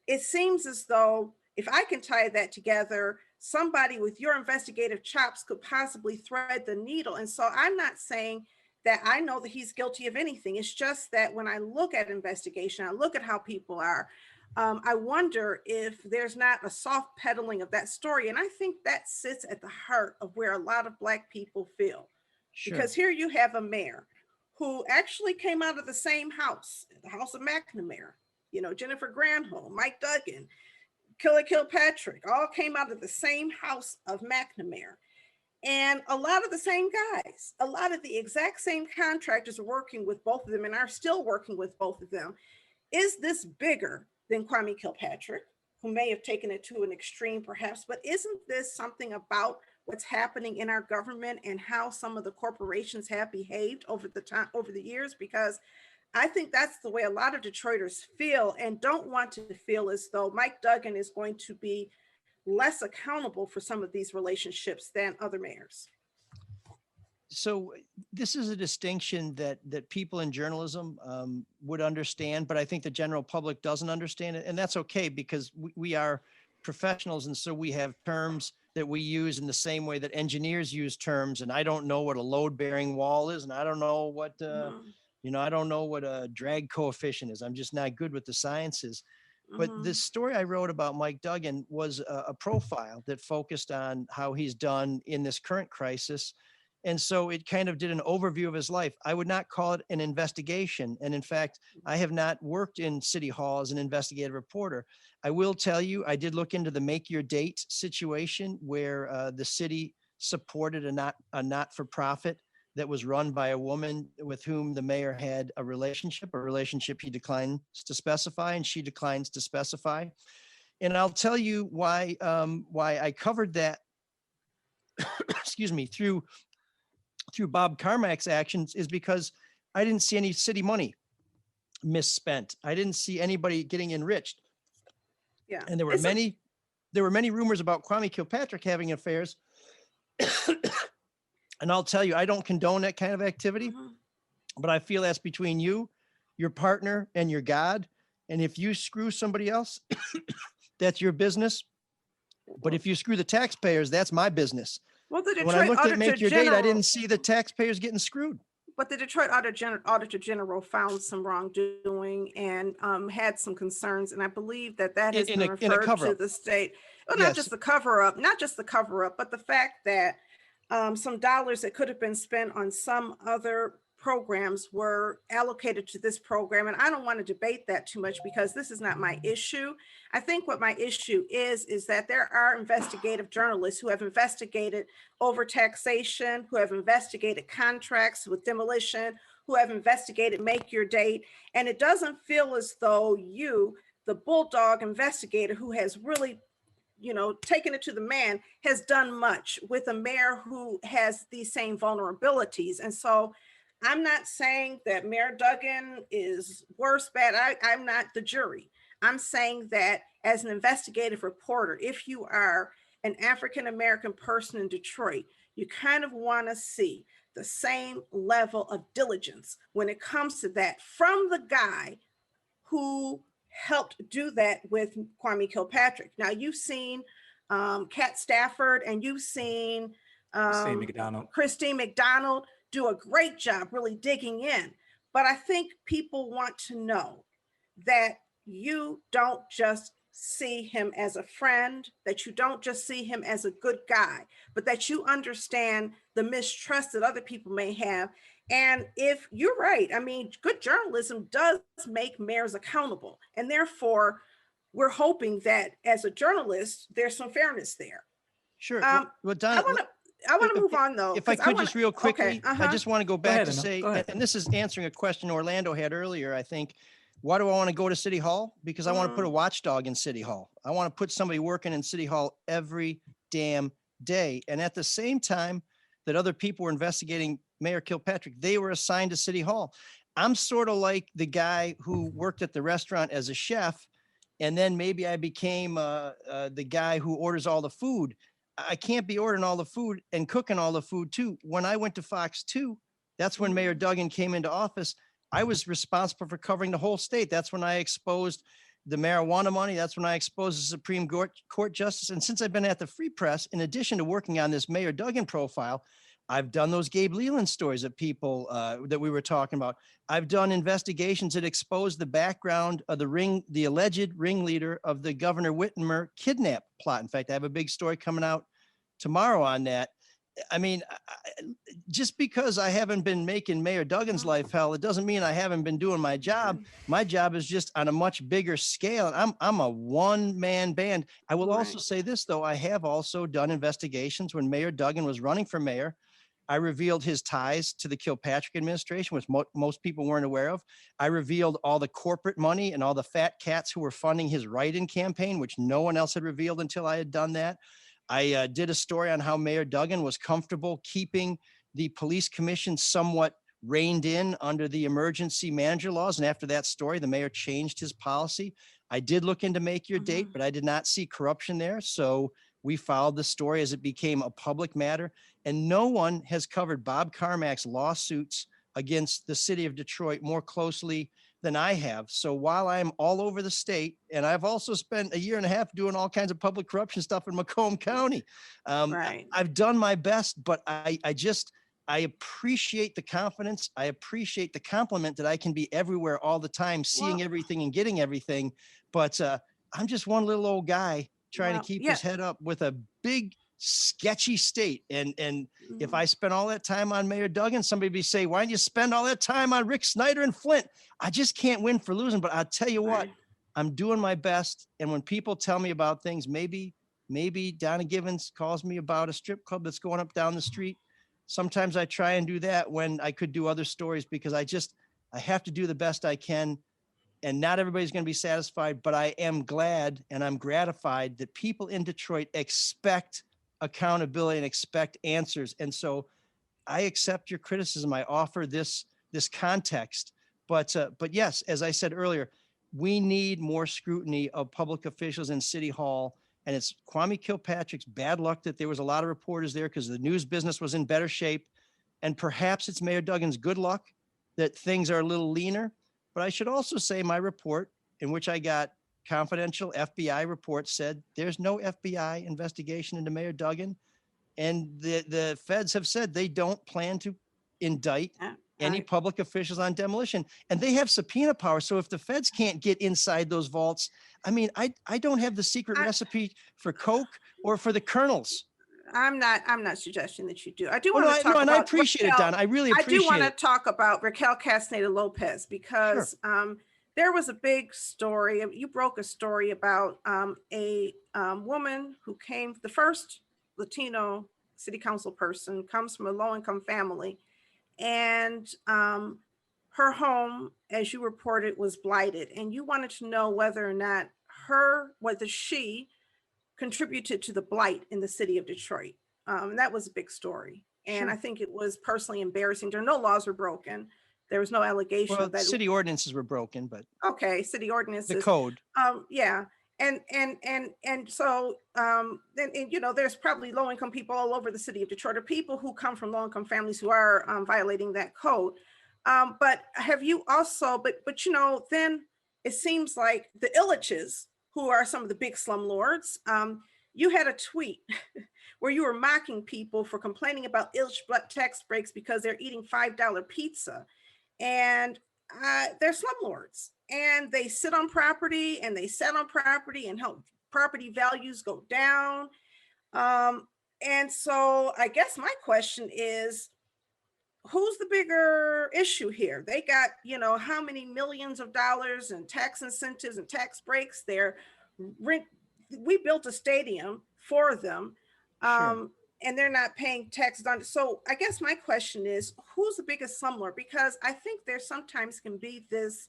it seems as though if I can tie that together, somebody with your investigative chops could possibly thread the needle. And so I'm not saying that I know that he's guilty of anything. It's just that when I look at investigation, I look at how people are, I wonder if there's not a soft peddling of that story. And I think that sits at the heart of where a lot of Black people feel. Sure. Because here you have a mayor who actually came out of the same house, the house of McNamara, Jennifer Granholm, Mike Duggan, Kilpatrick, all came out of the same house of McNamara. And a lot of the same guys, a lot of the exact same contractors are working with both of them and are still working with both of them. Is this bigger than Kwame Kilpatrick, who may have taken it to an extreme perhaps, but isn't this something about what's happening in our government and how some of the corporations have behaved over the years? Because I think that's the way a lot of Detroiters feel and don't want to feel as though Mike Duggan is going to be less accountable for some of these relationships than other mayors. So this is a distinction that people in journalism would understand, but I think the general public doesn't understand it. And that's okay, because we are professionals. And so we have terms that we use in the same way that engineers use terms. And I don't know what a load bearing wall is. And I don't know what, I don't know what a drag coefficient is. I'm just not good with the sciences. But the story I wrote about Mike Duggan was a profile that focused on how he's done in this current crisis. And so it kind of did an overview of his life. I would not call it an investigation. And in fact, I have not worked in City Hall as an investigative reporter. I will tell you, I did look into the Make Your Date situation where the city supported a not-for-profit that was run by a woman with whom the mayor had a relationship he declines to specify, and she declines to specify. And I'll tell you why I covered that, excuse me, through Bob Carmack's actions is because I didn't see any city money misspent. I didn't see anybody getting enriched. Yeah. And there were many rumors about Kwame Kilpatrick having affairs. And I'll tell you, I don't condone that kind of activity, but I feel that's between you, your partner, and your God. And if you screw somebody else, that's your business. But if you screw the taxpayers, that's my business. Well, the When I Detroit looked at Make Auditor Your Date, I General, didn't see the taxpayers getting screwed. but the Detroit Auditor General found some wrongdoing and had some concerns. And I believe that has been referred to the state. Well, not just the cover up, but the fact that some dollars that could have been spent on some other programs were allocated to this program. And I don't want to debate that too much because this is not my issue. I think what my issue is that there are investigative journalists who have investigated overtaxation, who have investigated contracts with demolition, who have investigated Make Your Date. And it doesn't feel as though you, the bulldog investigator who has really taken it to the man, has done much with a mayor who has these same vulnerabilities. And so I'm not saying that Mayor Duggan is worse, bad. I'm not the jury. I'm saying that as an investigative reporter, if you are an African-American person in Detroit, you kind of want to see the same level of diligence when it comes to that from the guy who helped do that with Kwame Kilpatrick. Now you've seen Kat Stafford and you've seen Christine McDonald do a great job really digging in. But I think people want to know that you don't just see him as a friend, that you don't just see him as a good guy, but that you understand the mistrust that other people may have. And if you're right, I mean, good journalism does make mayors accountable. And therefore, we're hoping that as a journalist, there's some fairness there. Sure. Well, Donna, I want to move on though. If I could just real quickly, okay, I just want to go back to say, and this is answering a question Orlando had earlier, I think. Why do I want to go to City Hall? Because I want to put a watchdog in City Hall. I want to put somebody working in City Hall every damn day. And at the same time that other people were investigating Mayor Kilpatrick, they were assigned to City Hall. I'm sort of like the guy who worked at the restaurant as a chef, and then maybe I became the guy who orders all the food. I can't be ordering all the food and cooking all the food too. When I went to Fox 2, that's when Mayor Duggan came into office. I was responsible for covering the whole state. That's when I exposed the marijuana money. That's when I exposed the Supreme Court justice. And since I've been at the Free Press, in addition to working on this Mayor Duggan profile, I've done those Gabe Leland stories of people that we were talking about. I've done investigations that expose the background of the alleged ringleader of the Governor Whitmer kidnap plot. In fact, I have a big story coming out tomorrow on that. I mean, just because I haven't been making Mayor Duggan's life hell, it doesn't mean I haven't been doing my job. My job is just on a much bigger scale. And I'm a one-man band. I will also say this, though. I have also done investigations when Mayor Duggan was running for mayor. I revealed his ties to the Kilpatrick administration, which most people weren't aware of. I revealed all the corporate money and all the fat cats who were funding his write-in campaign, which no one else had revealed until I had done that. I did a story on how Mayor Duggan was comfortable keeping the police commission somewhat reined in under the emergency manager laws. And after that story, the mayor changed his policy. I did look into Make Your Date, but I did not see corruption there. So we followed the story as it became a public matter. And no one has covered Bob Carmack's lawsuits against the city of Detroit more closely than I have. So while I'm all over the state, and I've also spent a year and a half doing all kinds of public corruption stuff in Macomb County, I've done my best, but I appreciate the confidence. I appreciate the compliment that I can be everywhere all the time, seeing everything and getting everything. But I'm just one little old guy trying to keep his head up with a big sketchy state. And if I spent all that time on Mayor Duggan, somebody would be saying, why don't you spend all that time on Rick Snyder and Flint? I just can't win for losing. But I'll tell you what, I'm doing my best. And when people tell me about things, maybe Donna Givens calls me about a strip club that's going up down the street. Sometimes I try and do that when I could do other stories, because I have to do the best I can. And not everybody's going to be satisfied, but I am glad and I'm gratified that people in Detroit expect accountability and expect answers. And so I accept your criticism. I offer this context, but yes, as I said earlier, we need more scrutiny of public officials in City Hall. And it's Kwame Kilpatrick's bad luck that there was a lot of reporters there because the news business was in better shape. And perhaps it's Mayor Duggan's good luck that things are a little leaner. But I should also say my report, in which I got confidential FBI reports, said there's no FBI investigation into Mayor Duggan. And the feds have said they don't plan to indict any public officials on demolition. And they have subpoena power. So if the feds can't get inside those vaults, I mean, I don't have the secret recipe for Coke or for the Colonels. I'm not suggesting that you do. I do want to talk about. And I appreciate it, Don. I really appreciate it. I do want to talk about Raquel Castaneda Lopez because there was a big story. You broke a story about a woman who came, the first Latino city council person, comes from a low-income family, and her home, as you reported, was blighted. And you wanted to know whether or not whether she contributed to the blight in the city of Detroit. That was a big story. And I think it was personally embarrassing. No laws were broken. There was no allegation that city ordinances were broken, but okay, city ordinances. The code. Yeah. And so you know, there's probably low-income people all over the city of Detroit, or people who come from low-income families who are violating that code. But have you also, but you know, then it seems like the Illiches, who are some of the big slumlords, you had a tweet where you were mocking people for complaining about Illich tax breaks because they're eating $5 pizza. And they're slumlords, and they sit on property and they sat on property and help property values go down. And so I guess my question is, who's the bigger issue here? They got, you know, how many millions of dollars in tax incentives and tax breaks? We built a stadium for them, and they're not paying taxes on it. So I guess my question is, who's the biggest slumlord? Because I think there sometimes can be this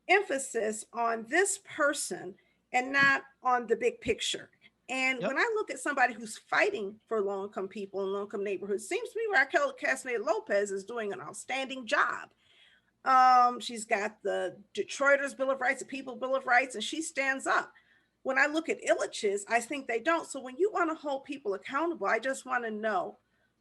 emphasis on this person and not on the big picture. And when I look at somebody who's fighting for low-income people in low-income neighborhoods, it seems to me Raquel Castaneda Lopez is doing an outstanding job. She's got the Detroiters Bill of Rights, the People Bill of Rights, and she stands up. When I look at Illiches, I think they don't. So when you want to hold people accountable, I just want to know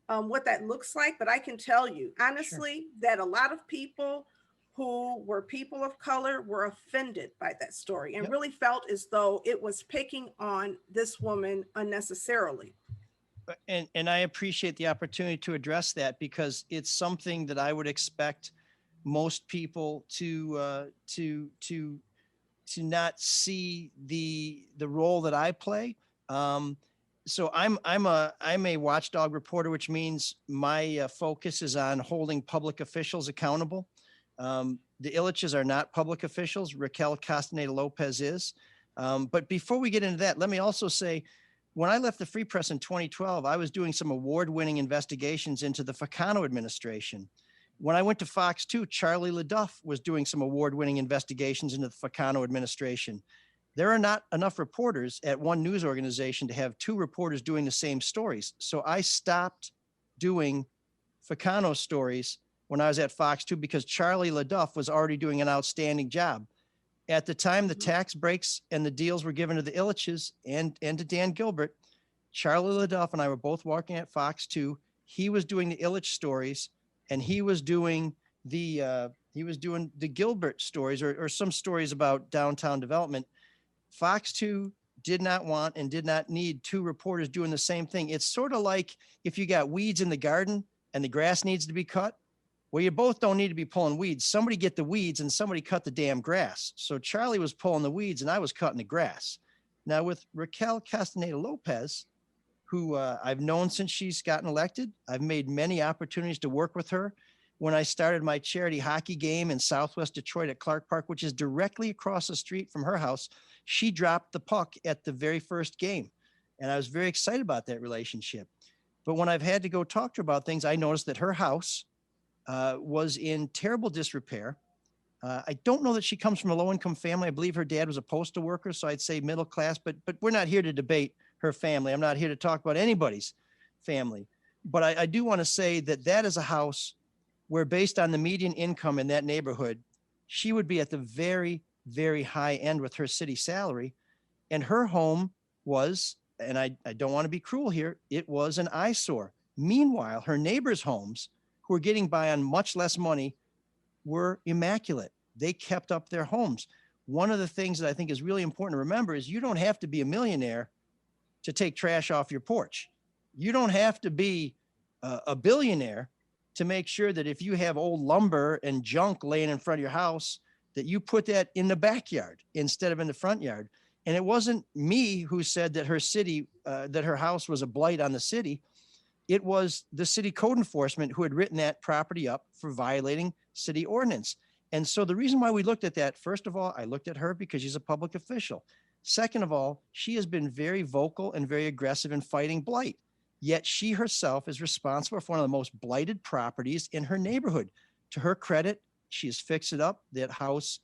what that looks like. But I can tell you, honestly, that a lot of people who were people of color were offended by that story and really felt as though it was picking on this woman unnecessarily. And I appreciate the opportunity to address that, because it's something that I would expect most people to not see the role that I play. So I'm a watchdog reporter, which means my focus is on holding public officials accountable. The Illiches are not public officials. Raquel Castaneda Lopez is. But before we get into that, let me also say, when I left the Free Press in 2012, I was doing some award-winning investigations into the Facano administration. When I went to Fox 2, Charlie LaDuff was doing some award-winning investigations into the Facano administration. There are not enough reporters at one news organization to have two reporters doing the same stories. So I stopped doing Facano stories when I was at Fox 2 because Charlie LaDuff was already doing an outstanding job. At the time the tax breaks and the deals were given to the Illiches and to Dan Gilbert, Charlie LaDuff and I were both working at Fox 2. He was doing the Illich stories, and he was doing the Gilbert stories or some stories about downtown development. Fox 2 did not want and did not need two reporters doing the same thing. It's sort of like if you got weeds in the garden and the grass needs to be cut. Well, you both don't need to be pulling weeds. Somebody get the weeds and somebody cut the damn grass. So Charlie was pulling the weeds and I was cutting the grass. Now with Raquel Castaneda Lopez, who I've known since she's gotten elected. I've made many opportunities to work with her. When I started my charity hockey game in Southwest Detroit at Clark Park, which is directly across the street from her house, she dropped the puck at the very first game. And I was very excited about that relationship. But when I've had to go talk to her about things, I noticed that her house was in terrible disrepair. I don't know that she comes from a low-income family. I believe her dad was a postal worker, so I'd say middle class, but we're not here to debate her family. I'm not here to talk about anybody's family. But I do want to say that that is a house where, based on the median income in that neighborhood, she would be at the very, very high end with her city salary. And her home was, and I don't want to be cruel here, it was an eyesore. Meanwhile, her neighbors' homes, who were getting by on much less money, were immaculate. They kept up their homes. One of the things that I think is really important to remember is you don't have to be a millionaire to take trash off your porch. You don't have to be a billionaire to make sure that if you have old lumber and junk laying in front of your house, that you put that in the backyard instead of in the front yard. And it wasn't me who said that her city, that her house was a blight on the city. It was the city code enforcement who had written that property up for violating city ordinance. And so the reason why we looked at that, first of all, I looked at her because she's a public official. Second of all, she has been very vocal and very aggressive in fighting blight. Yet she herself is responsible for one of the most blighted properties in her neighborhood. To her credit, she has fixed it up. That house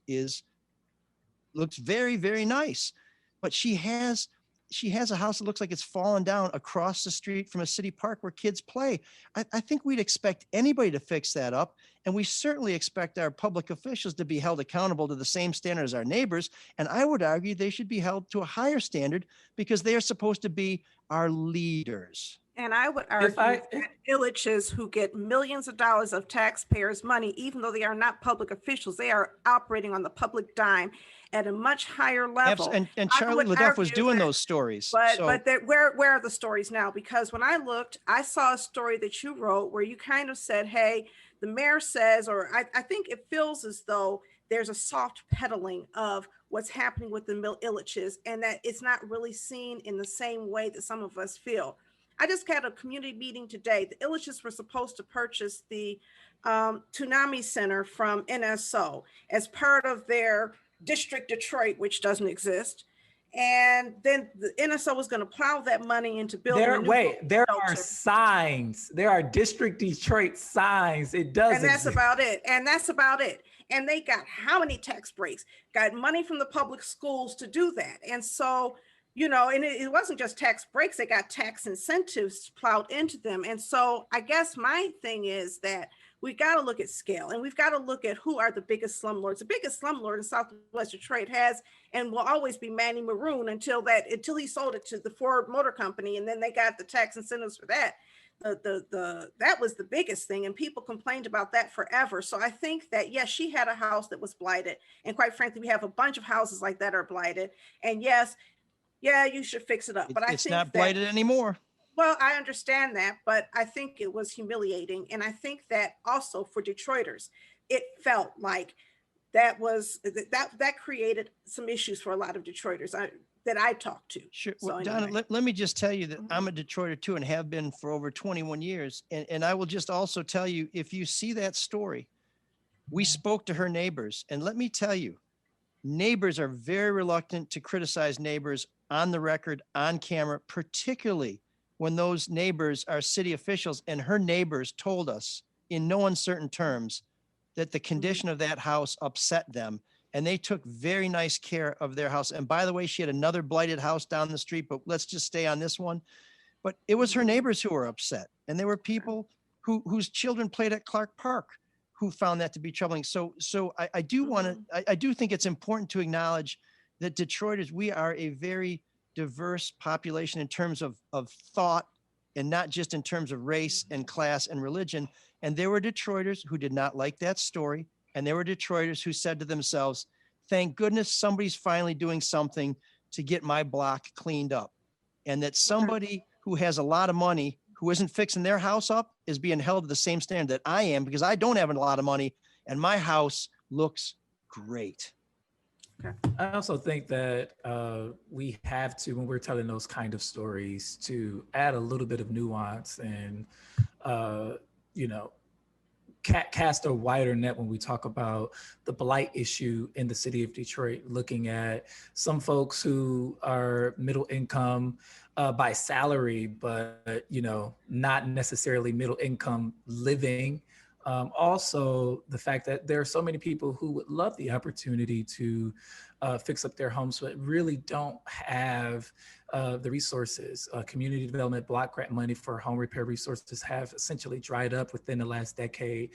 looks very, very nice. But she has a house that looks like it's fallen down across the street from a city park where kids play. I think we'd expect anybody to fix that up. And we certainly expect our public officials to be held accountable to the same standard as our neighbors. And I would argue they should be held to a higher standard because they are supposed to be our leaders. And I would argue that villages who get millions of dollars of taxpayers' money, even though they are not public officials, they are operating on the public dime at a much higher level. And Charlie LaDuff was doing those stories. But where are the stories now? Because when I looked, I saw a story that you wrote where you kind of said, hey, the mayor says, or I think it feels as though there's a soft peddling of what's happening with the villages and that it's not really seen in the same way that some of us feel. I just had a community meeting today. The Illiches were supposed to purchase the Tsunami Center from NSO as part of their District Detroit, which doesn't exist. And then the NSO was going to plow that money into building a new there are signs. There are District Detroit signs. It does And that's about it. And they got how many tax breaks? Got money from the public schools to do that. And so, you know, and it wasn't just tax breaks, they got tax incentives plowed into them. And so I guess my thing is that we got to look at scale and we've got to look at who are the biggest slumlords. The biggest slumlord in Southwest Detroit has and will always be Manny Maroon until he sold it to the Ford Motor Company. And then they got the tax incentives for that. That was the biggest thing. And people complained about that forever. So I think that, yes, she had a house that was blighted. And quite frankly, we have a bunch of houses like that are blighted. And yes, yeah, you should fix it up. But I think it's not blighted anymore. Well, I understand that, but I think it was humiliating. And I think that also for Detroiters, it felt like that created some issues for a lot of Detroiters that I talked to. Sure. Well, so anyway. Donna, let me just tell you that I'm a Detroiter too and have been for over 21 years. And I will just also tell you, if you see that story, we spoke to her neighbors. And let me tell you, neighbors are very reluctant to criticize neighbors on the record, on camera, particularly when those neighbors are city officials. And her neighbors told us in no uncertain terms that the condition of that house upset them. And they took very nice care of their house. And by the way, she had another blighted house down the street, but let's just stay on this one. But it was her neighbors who were upset. And there were people whose children played at Clark Park who found that to be troubling. So I do think it's important to acknowledge that Detroiters, we are a very diverse population in terms of thought and not just in terms of race and class and religion. And there were Detroiters who did not like that story. And there were Detroiters who said to themselves, thank goodness somebody's finally doing something to get my block cleaned up. And that somebody who has a lot of money, who isn't fixing their house up, is being held to the same standard that I am because I don't have a lot of money and my house looks great. I also think that we have to, when we're telling those kind of stories, to add a little bit of nuance and, you know, cast a wider net when we talk about the blight issue in the city of Detroit, looking at some folks who are middle income by salary, but, you know, not necessarily middle income living. Also, the fact that there are so many people who would love the opportunity to fix up their homes, but really don't have the resources. Community development block grant money for home repair resources have essentially dried up within the last decade.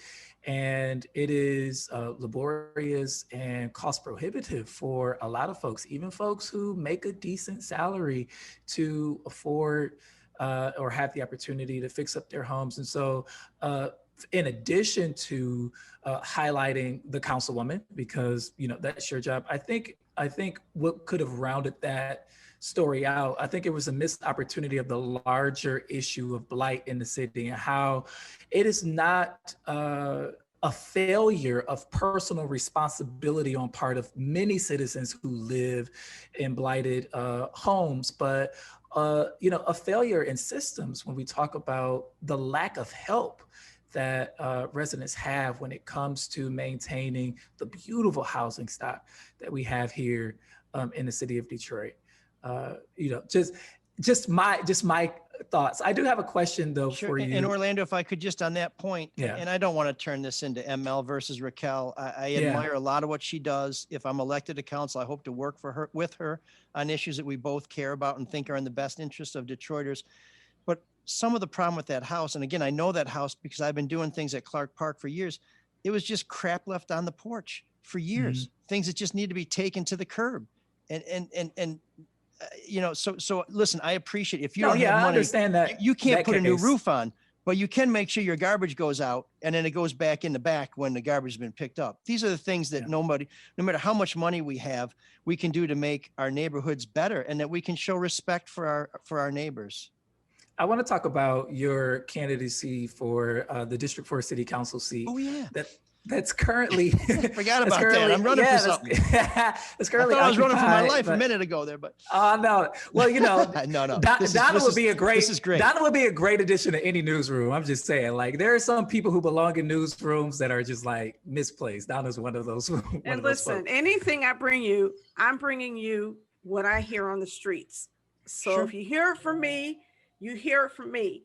And it is laborious and cost prohibitive for a lot of folks, even folks who make a decent salary, to afford or have the opportunity to fix up their homes. And so in addition to highlighting the councilwoman, because, you know, that's your job, I think what could have rounded that story out, I think it was a missed opportunity of the larger issue of blight in the city and how it is not a failure of personal responsibility on part of many citizens who live in blighted homes, but you know, a failure in systems when we talk about the lack of help that residents have when it comes to maintaining the beautiful housing stock that we have here in the city of Detroit. You know, just my thoughts. I do have a question though for you. And Orlando, if I could just on that point, yeah. And I don't want to turn this into ML versus Raquel. I admire a lot of what she does. If I'm elected to council, I hope to work with her on issues that we both care about and think are in the best interest of Detroiters. But some of the problem with that house, and again, I know that house because I've been doing things at Clark Park for years. It was just crap left on the porch for years. Mm-hmm. Things that just need to be taken to the curb. And you know, so listen, I appreciate if you don't have money, I understand that you can't put a new roof on, but you can make sure your garbage goes out and then it goes back in the back when the garbage has been picked up. These are the things that no matter how much money we have, we can do to make our neighborhoods better and that we can show respect for our neighbors. I want to talk about your candidacy for the District 4 City Council seat. Oh yeah. That's currently forgot about that. I'm running for something. That's currently I was running for my life a minute ago there, but no. Well, you know, no. Donna would be a great. This is great. Donna would be a great addition to any newsroom. I'm just saying, like, there are some people who belong in newsrooms that are just like misplaced. Donna's one of those. And listen, anything I bring you, I'm bringing you what I hear on the streets. So sure. If you hear it from me, you hear it from me.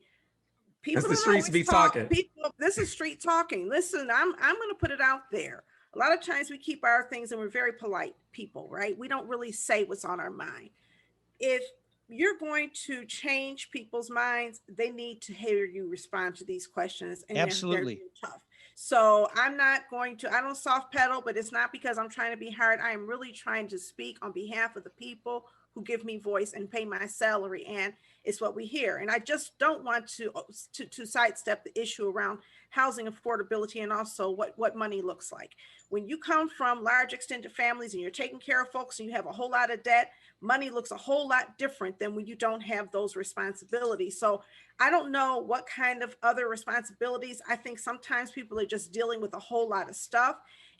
People the streets be talking. This is street talking. Listen, I'm going to put it out there. A lot of times we keep our things and we're very polite people, right? We don't really say what's on our mind. If you're going to change people's minds, they need to hear you respond to these questions. And absolutely. They're tough. So I don't soft pedal, but it's not because I'm trying to be hard. I am really trying to speak on behalf of the people who give me voice and pay my salary, and it's what we hear. And I just don't want to sidestep the issue around housing affordability and also what money looks like. When you come from large extended families and you're taking care of folks and you have a whole lot of debt, money looks a whole lot different than when you don't have those responsibilities. So I don't know what kind of other responsibilities. I think sometimes people are just dealing with a whole lot of stuff.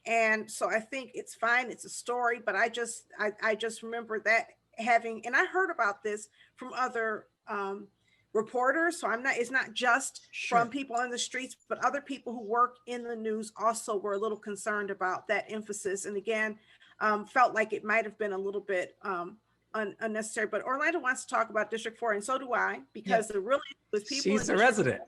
And so I think it's fine. It's a story, but I just remember that and I heard about this from other reporters. So it's not just from people on the streets, but other people who work in the news also were a little concerned about that emphasis. And again, felt like it might've been a little bit unnecessary, but Orlando wants to talk about District 4 and so do I, because there really was people. She's a resident.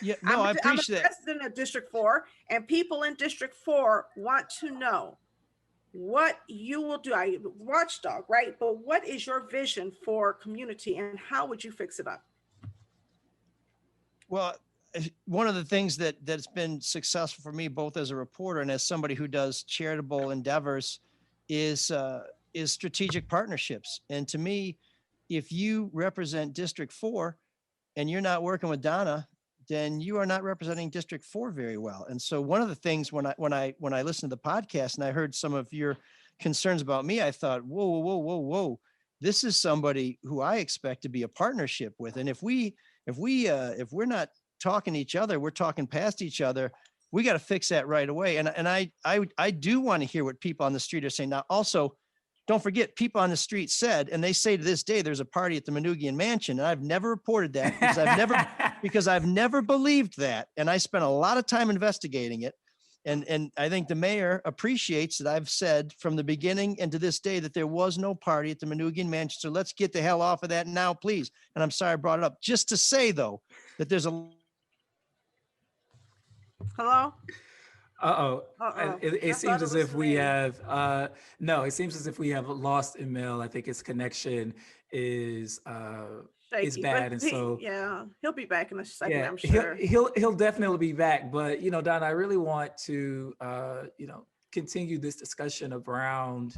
Yeah, no, I appreciate that. I'm a resident of District 4 and people in District 4 want to know what you will do. I watchdog, right? But what is your vision for community and how would you fix it up? Well, one of the things that's been successful for me, both as a reporter and as somebody who does charitable endeavors, is strategic partnerships. And to me, if you represent District 4 and you're not working with Donna, then you are not representing District 4 very well. And so one of the things when I listened to the podcast and I heard some of your concerns about me, I thought, whoa, this is somebody who I expect to be a partnership with. And if we're not talking to each other, we're talking past each other, we got to fix that right away. And I do want to hear what people on the street are saying. Now, also, don't forget, people on the street said, and they say to this day, there's a party at the Manoogian Mansion. And I've never reported that because I've never believed that. And I spent a lot of time investigating it. And I think the mayor appreciates that I've said from the beginning and to this day that there was no party at the Manoogian Mansion. So let's get the hell off of that now, please. And I'm sorry I brought it up. Just to say, though, that there's a... Hello? Uh-oh. It seems as if we me. have, no, it seems as if we have lost Emil. I think his connection is Shaky, bad. And so, yeah, he'll be back in a second, yeah, I'm sure. he'll definitely be back. But, you know, Donna, I really want to, you know, continue this discussion around,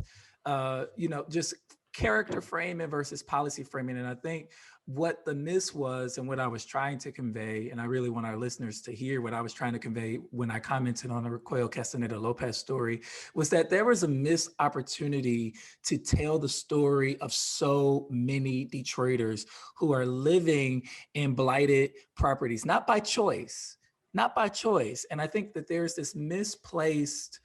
you know, just character framing versus policy framing. And I think what the miss was and what I was trying to convey, and I really want our listeners to hear what I was trying to convey when I commented on the Raquel Castaneda Lopez story, was that there was a missed opportunity to tell the story of so many Detroiters who are living in blighted properties, not by choice. And I think that there's this misplaced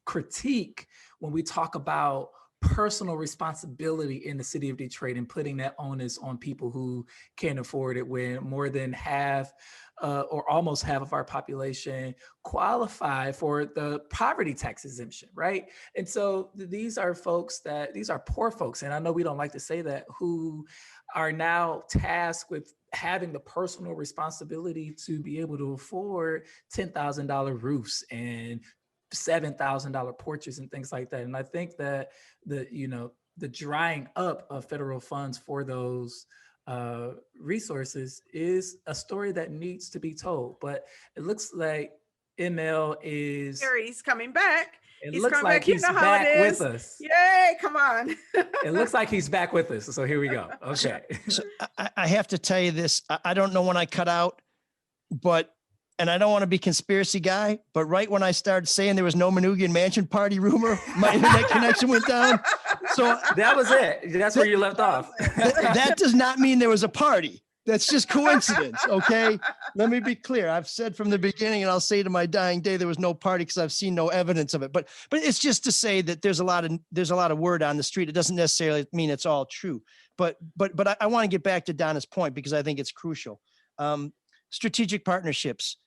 critique when we talk about personal responsibility in the city of Detroit and putting that onus on people who can't afford it, when more than half or almost half of our population qualify for the poverty tax exemption, right? And so these are poor folks, and I know we don't like to say that, who are now tasked with having the personal responsibility to be able to afford $10,000 roofs and $7,000 porches and things like that. And I think that the drying up of federal funds for those resources is a story that needs to be told. But it looks like ML is... He's coming back. It looks like he's back with us. Yay, come on. It looks like he's back with us. So here we go. Okay. So I have to tell you this. I don't know when I cut out, and I don't want to be conspiracy guy, but right when I started saying there was no Manoogian Mansion party rumor, my internet connection went down. So that was it. That's where you left off. That does not mean there was a party. That's just coincidence. Okay. Let me be clear. I've said from the beginning, and I'll say to my dying day, there was no party because I've seen no evidence of it. But it's just to say that there's a lot of word on the street. It doesn't necessarily mean it's all true. But I want to get back to Donna's point because I think it's crucial. Strategic partnerships.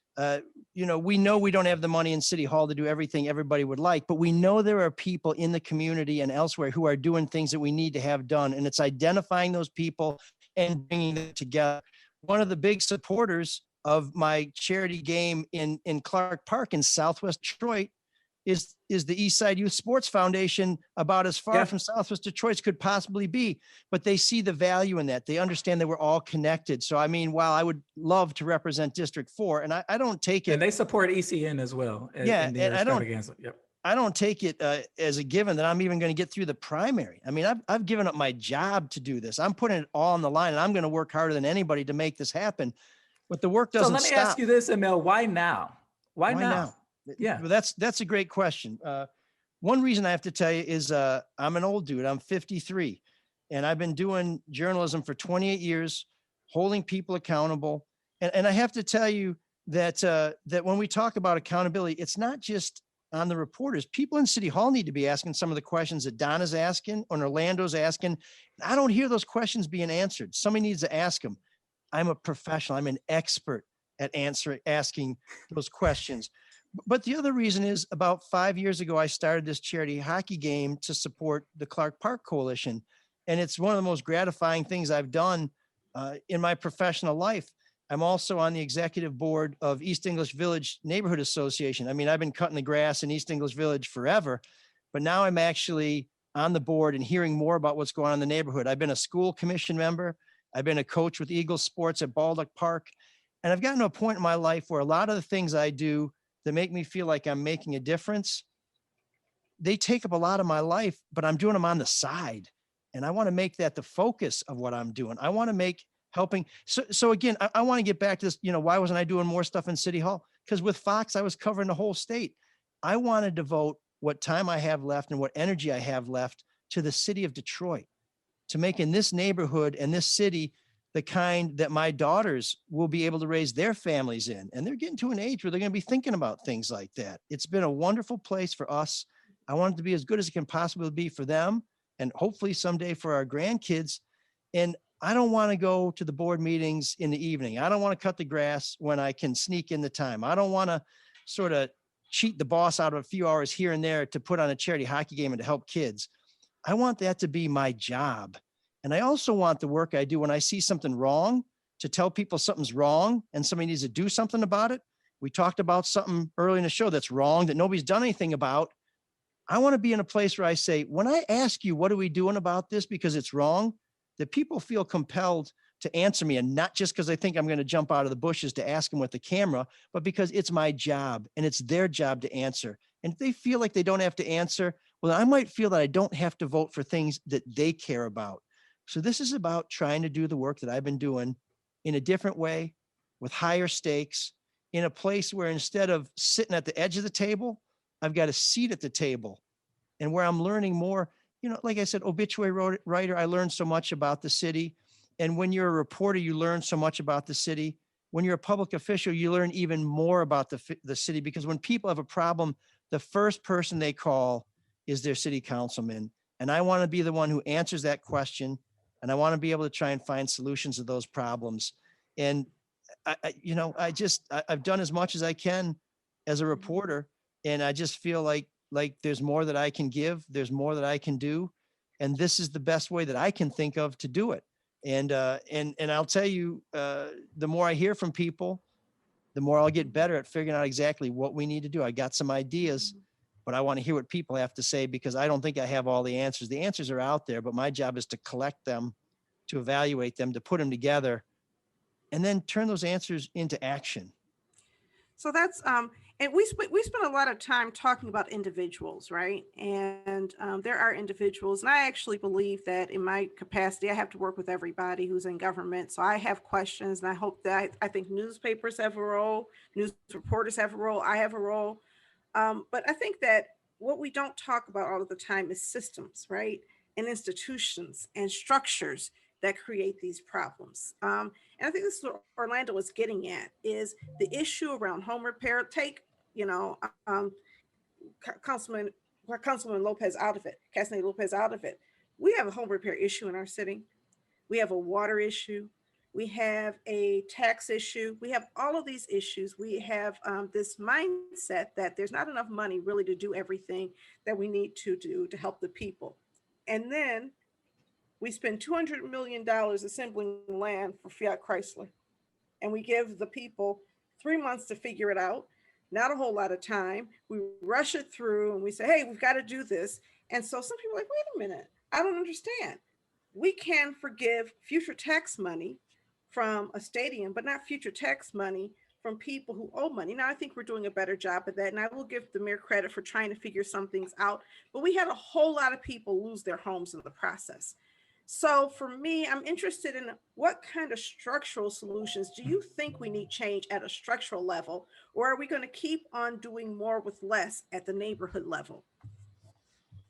We know we don't have the money in City Hall to do everything everybody would like, but we know there are people in the community and elsewhere who are doing things that we need to have done. And it's identifying those people and bringing them together. One of the big supporters of my charity game in Clark Park in Southwest Detroit is the Eastside Youth Sports Foundation, about as far from Southwest Detroit as could possibly be. But they see the value in that. They understand that we're all connected. So, I mean, while I would love to represent District 4, and I don't take it. And they support ECN as well. And I don't take it as a given that I'm even going to get through the primary. I mean, I've given up my job to do this. I'm putting it all on the line, and I'm going to work harder than anybody to make this happen. But the work doesn't stop. So let me ask you this, Emil, why now? Why now? Yeah, well, that's a great question. One reason I have to tell you is I'm an old dude. I'm 53, and I've been doing journalism for 28 years, holding people accountable. And I have to tell you that when we talk about accountability, it's not just on the reporters. People in City Hall need to be asking some of the questions that Donna's asking or Orlando's asking. I don't hear those questions being answered. Somebody needs to ask them. I'm a professional. I'm an expert at asking those questions. But the other reason is about 5 years ago, I started this charity hockey game to support the Clark Park Coalition. And it's one of the most gratifying things I've done in my professional life. I'm also on the executive board of East English Village Neighborhood Association. I mean, I've been cutting the grass in East English Village forever, but now I'm actually on the board and hearing more about what's going on in the neighborhood. I've been a school commission member. I've been a coach with Eagles Sports at Baldock Park. And I've gotten to a point in my life where a lot of the things I do that make me feel like I'm making a difference, they take up a lot of my life, but I'm doing them on the side. And I want to make that the focus of what I'm doing. I want to make helping. So again, I want to get back to this, why wasn't I doing more stuff in City Hall? Because with Fox, I was covering the whole state. I want to devote what time I have left and what energy I have left to the city of Detroit, to making this neighborhood and this city the kind that my daughters will be able to raise their families in. And they're getting to an age where they're going to be thinking about things like that. It's been a wonderful place for us. I want it to be as good as it can possibly be for them, and hopefully someday for our grandkids. And I don't want to go to the board meetings in the evening. I don't want to cut the grass when I can sneak in the time. I don't want to sort of cheat the boss out of a few hours here and there to put on a charity hockey game and to help kids. I want that to be my job. And I also want the work I do when I see something wrong to tell people something's wrong and somebody needs to do something about it. We talked about something early in the show that's wrong that nobody's done anything about. I want to be in a place where I say, when I ask you, what are we doing about this because it's wrong, that people feel compelled to answer me, and not just because they think I'm going to jump out of the bushes to ask them with the camera, but because it's my job and it's their job to answer. And if they feel like they don't have to answer, well, I might feel that I don't have to vote for things that they care about. So this is about trying to do the work that I've been doing in a different way, with higher stakes, in a place where instead of sitting at the edge of the table, I've got a seat at the table, and where I'm learning more. You know, like I said, obituary writer, I learned so much about the city. And when you're a reporter, you learn so much about the city. When you're a public official, you learn even more about the city, because when people have a problem, the first person they call is their city councilman. And I want to be the one who answers that question. And I want to be able to try and find solutions to those problems. And I've done as much as I can as a reporter. And I just feel like there's more that I can give. There's more that I can do. And this is the best way that I can think of to do it. And I'll tell you, the more I hear from people, the more I'll get better at figuring out exactly what we need to do. I got some ideas, but I want to hear what people have to say, because I don't think I have all the answers. The answers are out there, but my job is to collect them, to evaluate them, to put them together, and then turn those answers into action. So that's and we spent a lot of time talking about individuals, right? And there are individuals, and I actually believe that in my capacity, I have to work with everybody who's in government. So I have questions, and I hope that I think newspapers have a role, news reporters have a role, I have a role. But I think that what we don't talk about all of the time is systems, right? And institutions and structures that create these problems. And I think this is what Orlando was getting at, is the issue around home repair. Take, Councilman Lopez out of it, Castaneda Lopez out of it. We have a home repair issue in our city. We have a water issue. We have a tax issue. We have all of these issues. We have this mindset that there's not enough money really to do everything that we need to do to help the people. And then we spend $200 million assembling land for Fiat Chrysler, and we give the people 3 months to figure it out. Not a whole lot of time. We rush it through and we say, hey, we've got to do this. And so some people are like, wait a minute, I don't understand. We can forgive future tax money from a stadium, but not future tax money from people who owe money. Now, I think we're doing a better job of that, and I will give the mayor credit for trying to figure some things out, but we had a whole lot of people lose their homes in the process. So for me, I'm interested in what kind of structural solutions do you think we need change at a structural level, or are we going to keep on doing more with less at the neighborhood level?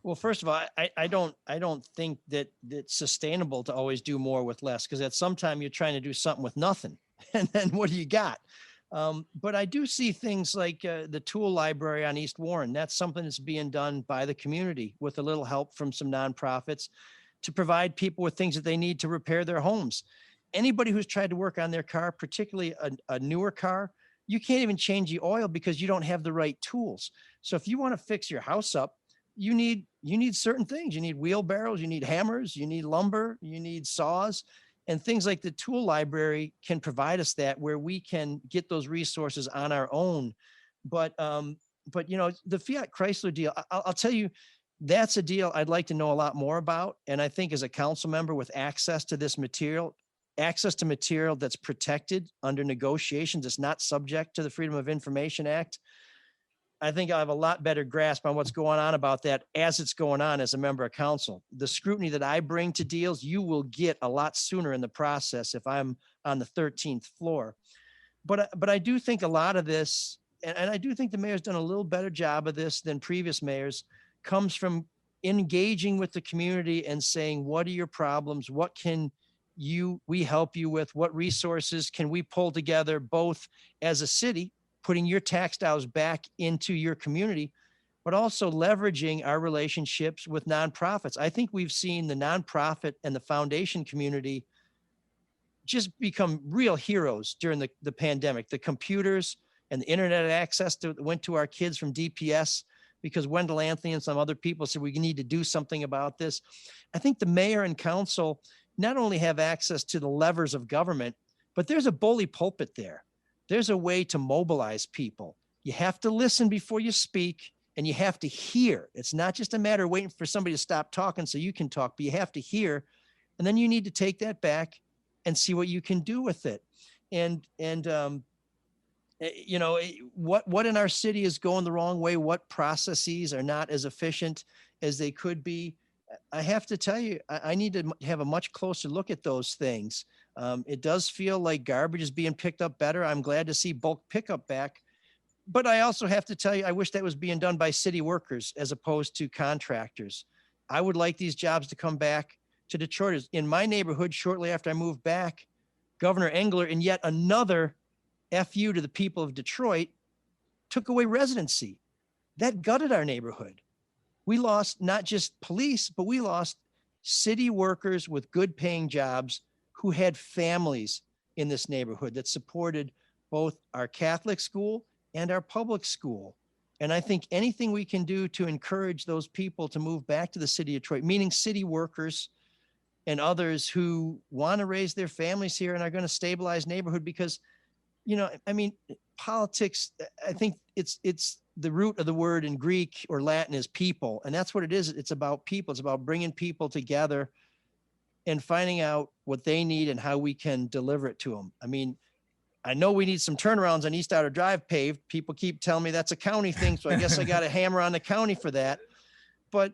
Well, first of all, I don't think that it's sustainable to always do more with less, because at some time you're trying to do something with nothing, and then what do you got? But I do see things like the tool library on East Warren. That's something that's being done by the community with a little help from some nonprofits to provide people with things that they need to repair their homes. Anybody who's tried to work on their car, particularly a newer car, you can't even change the oil because you don't have the right tools. So if you want to fix your house up, you need certain things. You need wheelbarrows, you need hammers, you need lumber, you need saws, and things like the tool library can provide us that, where we can get those resources on our own. But the Fiat Chrysler deal, I'll tell you, that's a deal I'd like to know a lot more about. And I think as a council member with access to this material, access to material that's protected under negotiations, it's not subject to the Freedom of Information Act, I think I have a lot better grasp on what's going on about that as it's going on as a member of council. The scrutiny that I bring to deals, you will get a lot sooner in the process if I'm on the 13th floor. But I do think a lot of this, and I do think the mayor's done a little better job of this than previous mayors, comes from engaging with the community and saying, what are your problems? What can we help you with? What resources can we pull together, both as a city, putting your tax dollars back into your community, but also leveraging our relationships with nonprofits. I think we've seen the nonprofit and the foundation community just become real heroes during the pandemic. The computers and the internet access that went to our kids from DPS, because Wendell Anthony and some other people said we need to do something about this. I think the mayor and council not only have access to the levers of government, but there's a bully pulpit there. There's a way to mobilize people. You have to listen before you speak, and you have to hear. It's not just a matter of waiting for somebody to stop talking so you can talk, but you have to hear. And then you need to take that back and see what you can do with it. And you know, what in our city is going the wrong way? What processes are not as efficient as they could be? I have to tell you, I need to have a much closer look at those things. It does feel like garbage is being picked up better. I'm glad to see bulk pickup back. But I also have to tell you, I wish that was being done by city workers as opposed to contractors. I would like these jobs to come back to Detroiters. In my neighborhood, shortly after I moved back, Governor Engler, in yet another FU to the people of Detroit, took away residency. That gutted our neighborhood. We lost not just police, but we lost city workers with good paying jobs who had families in this neighborhood that supported both our Catholic school and our public school. And I think anything we can do to encourage those people to move back to the city of Detroit, meaning city workers and others who want to raise their families here and are going to stabilize neighborhood, because, you know, I mean, politics, I think it's the root of the word in Greek or Latin is people. And that's what it is. It's about people. It's about bringing people together and finding out what they need and how we can deliver it to them. I mean, I know we need some turnarounds on East Outer Drive paved. People keep telling me that's a county thing. So I guess I got to hammer on the county for that. But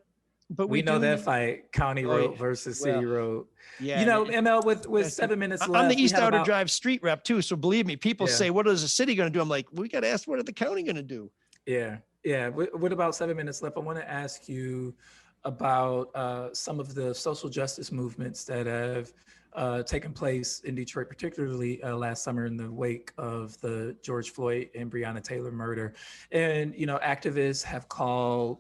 we know that fight, county road versus city road. Yeah. You know, ML, with 7 minutes left. I'm the East Outer Drive street rep too. So believe me, people say, what is the city going to do? I'm like, we got to ask, what are the county going to do? Yeah. Yeah. With about 7 minutes left, I want to ask you about some of the social justice movements that have taken place in Detroit, particularly last summer in the wake of the George Floyd and Breonna Taylor murder. And, you know, activists have called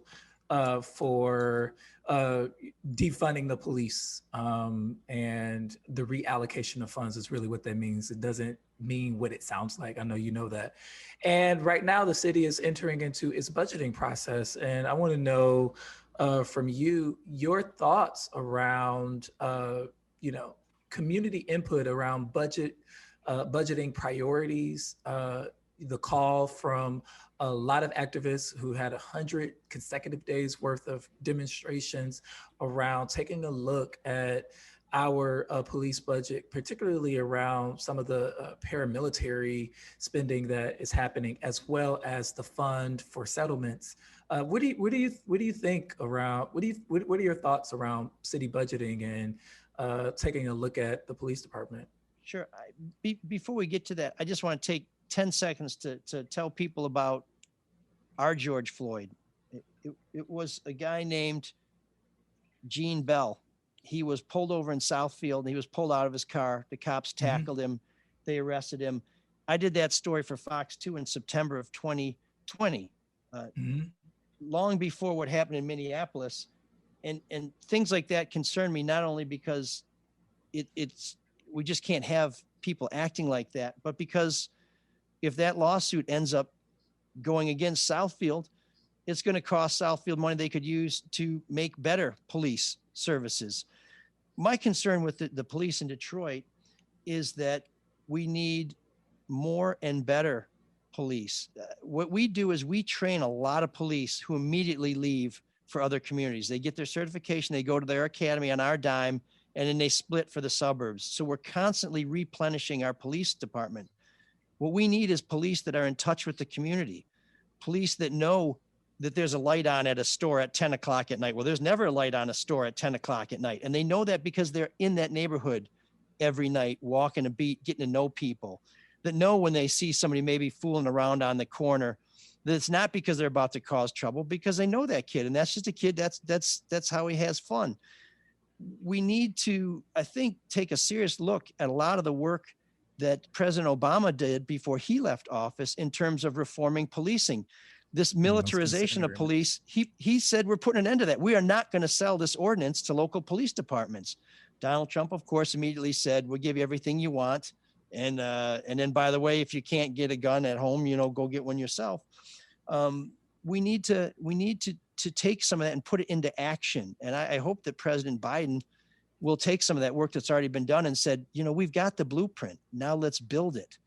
for defunding the police, and the reallocation of funds is really what that means. It doesn't mean what it sounds like. I know you know that. And right now the city is entering into its budgeting process. And I want to know from you, your thoughts around, you know, community input around budgeting priorities, the call from a lot of activists who had 100 consecutive days worth of demonstrations around taking a look at our police budget, particularly around some of the paramilitary spending that is happening, as well as the fund for settlements. What do you think around? What are your thoughts around city budgeting and taking a look at the police department? Sure. Before we get to that, I just want to take 10 seconds to tell people about our George Floyd. It was a guy named Gene Bell. He was pulled over in Southfield and he was pulled out of his car. The cops tackled him. They arrested him. I did that story for Fox 2 in September of 2020, long before what happened in Minneapolis. And things like that concern me, not only because we just can't have people acting like that, but because if that lawsuit ends up going against Southfield, it's going to cost Southfield money they could use to make better police services. My concern with the police in Detroit is that we need more and better police. What we do is we train a lot of police who immediately leave for other communities. They get their certification, they go to their academy on our dime, and then they split for the suburbs. So we're constantly replenishing our police department. What we need is police that are in touch with the community, police that know that there's a light on at a store at 10 o'clock at night. Well, there's never a light on a store at 10 o'clock at night. And they know that because they're in that neighborhood every night, walking a beat, getting to know people, that know when they see somebody maybe fooling around on the corner, that it's not because they're about to cause trouble, because they know that kid. And that's just a kid. That's how he has fun. We need to, I think, take a serious look at a lot of the work that President Obama did before he left office in terms of reforming policing. this militarization of police, he said, we're putting an end to that. We are not going to sell this ordinance to local police departments. Donald Trump, of course, immediately said, we'll give you everything you want. And then, by the way, if you can't get a gun at home, go get one yourself. We need to take some of that and put it into action. And I hope that President Biden will take some of that work that's already been done and said, we've got the blueprint. Now let's build it.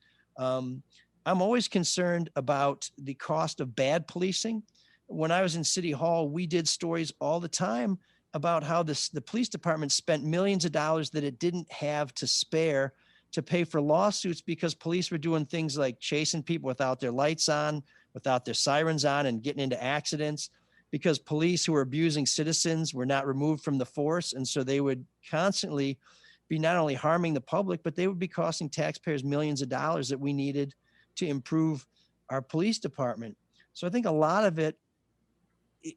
I'm always concerned about the cost of bad policing. When I was in City Hall, we did stories all the time about how the police department spent millions of dollars that it didn't have to spare to pay for lawsuits because police were doing things like chasing people without their lights on, without their sirens on, and getting into accidents, because police who were abusing citizens were not removed from the force. And so they would constantly be not only harming the public, but they would be costing taxpayers millions of dollars that we needed to improve our police department. So I think a lot of it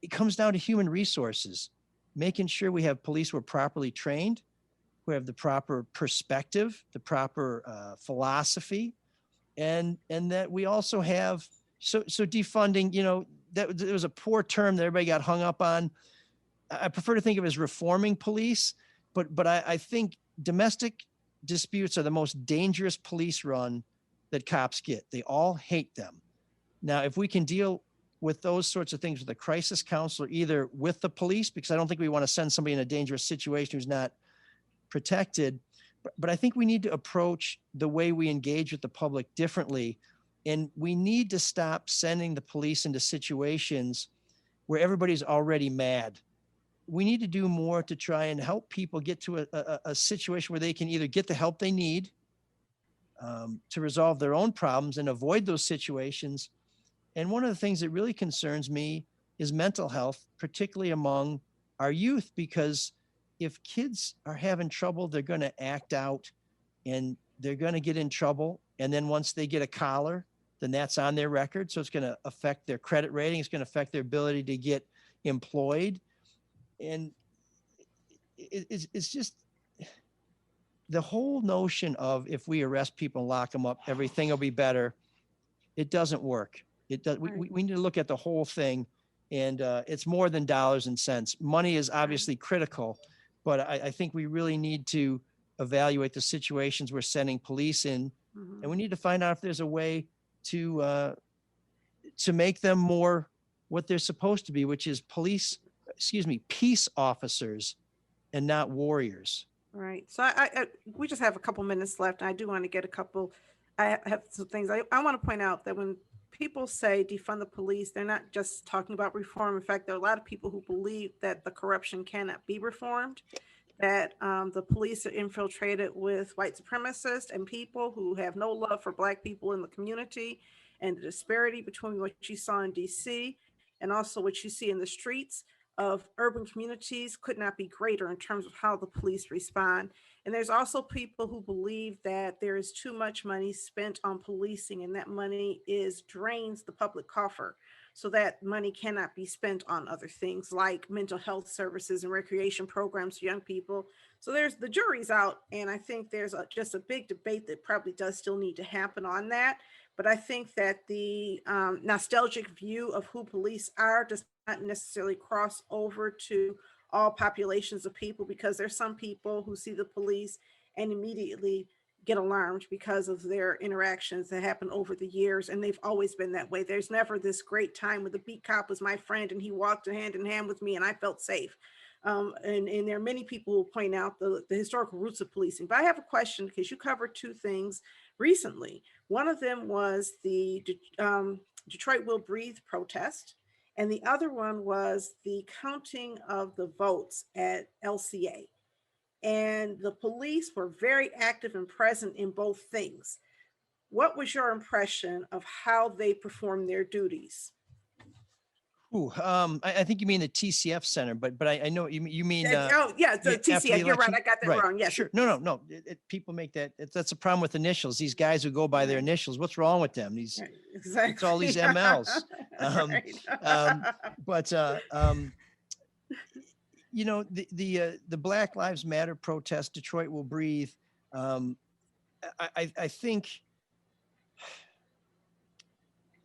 comes down to human resources, making sure we have police who are properly trained, who have the proper perspective, the proper philosophy, and that we also have, so defunding, that there was a poor term that everybody got hung up on. I prefer to think of it as reforming police, but I think domestic disputes are the most dangerous police run that cops get. They all hate them. Now, if we can deal with those sorts of things with a crisis counselor, either with the police, because I don't think we want to send somebody in a dangerous situation who's not protected, but I think we need to approach the way we engage with the public differently. And we need to stop sending the police into situations where everybody's already mad. We need to do more to try and help people get to a situation where they can either get the help they need to resolve their own problems and avoid those situations. And one of the things that really concerns me is mental health, particularly among our youth, because if kids are having trouble, they're going to act out and they're going to get in trouble. And then once they get a collar, then that's on their record. So it's going to affect their credit rating. It's going to affect their ability to get employed. And it's just the whole notion of if we arrest people and lock them up, everything will be better. It doesn't work. It does. We need to look at the whole thing, and it's more than dollars and cents. Money is obviously critical, but I think we really need to evaluate the situations we're sending police in, and we need to find out if there's a way to make them more what they're supposed to be, which is peace officers and not warriors. Right. So we just have a couple minutes left. I do want to get I have some things. I want to point out that when people say defund the police, they're not just talking about reform. In fact, there are a lot of people who believe that the corruption cannot be reformed, that the police are infiltrated with white supremacists and people who have no love for Black people in the community, and the disparity between what you saw in DC and also what you see in the streets of urban communities could not be greater in terms of how the police respond. And there's also people who believe that there is too much money spent on policing, and that money drains the public coffer, so that money cannot be spent on other things like mental health services and recreation programs for young people. So the jury's out, and I think there's just a big debate that probably does still need to happen on that. But I think that the nostalgic view of who police are does not necessarily cross over to all populations of people, because there's some people who see the police and immediately get alarmed because of their interactions that happen over the years, and they've always been that way. There's never this great time where the beat cop was my friend and he walked hand in hand with me and I felt safe. And there are many people who point out the historical roots of policing. But I have a question, because you covered two things recently. One of them was the Detroit Will Breathe protest, and the other one was the counting of the votes at LCA. And the police were very active and present in both things. What was your impression of how they performed their duties? I think you mean the TCF Center, but I know you mean. The TCF. You're right. I got that wrong. Yes. Sure. No. People make that. That's a problem with initials. These guys who go by their initials. What's wrong with them? Exactly. It's all these MLs. The Black Lives Matter protest, Detroit Will Breathe. I think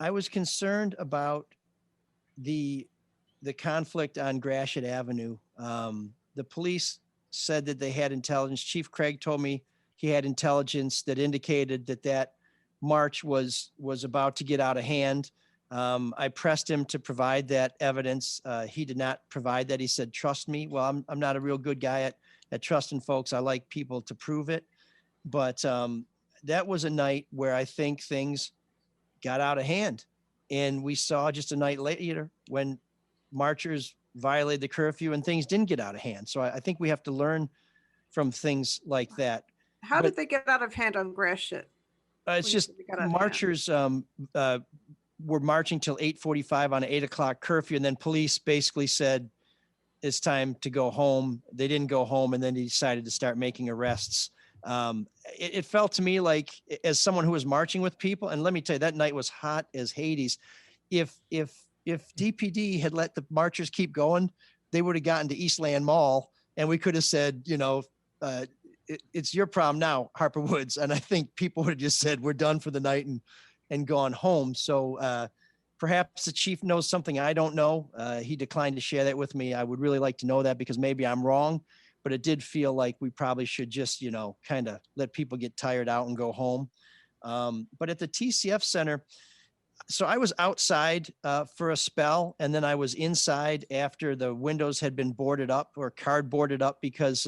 I was concerned about the conflict on Gratiot Avenue, the police said that they had intelligence. Chief Craig told me he had intelligence that indicated that that march was about to get out of hand. I pressed him to provide that evidence. He did not provide that. He said, trust me. Well, I'm not a real good guy at trusting folks. I like people to prove it. But that was a night where I think things got out of hand. And we saw just a night later when marchers violated the curfew and things didn't get out of hand. So I think we have to learn from things like that. How did they get out of hand on Gratiot? It's just marchers were marching till 8:45 on an 8 o'clock curfew. And then police basically said, it's time to go home. They didn't go home. And then they decided to start making arrests. It felt to me like, as someone who was marching with people, and let me tell you, that night was hot as Hades. If DPD had let the marchers keep going, they would have gotten to Eastland Mall and we could have said, it's your problem now, Harper Woods. And I think people would have just said, we're done for the night and gone home. So perhaps the chief knows something I don't know. He declined to share that with me. I would really like to know that, because maybe I'm wrong, but it did feel like we probably should just, kind of let people get tired out and go home. But at the TCF Center, so I was outside for a spell, and then I was inside after the windows had been boarded up or cardboarded up because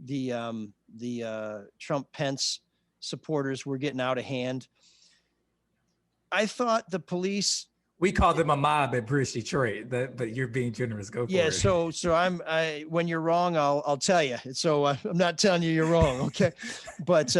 the Trump-Pence supporters were getting out of hand. I thought the police. We called them a mob at British Detroit, but you're being generous. Go for it. Yeah. So when you're wrong, I'll tell you. So I'm not telling you you're wrong. Okay. But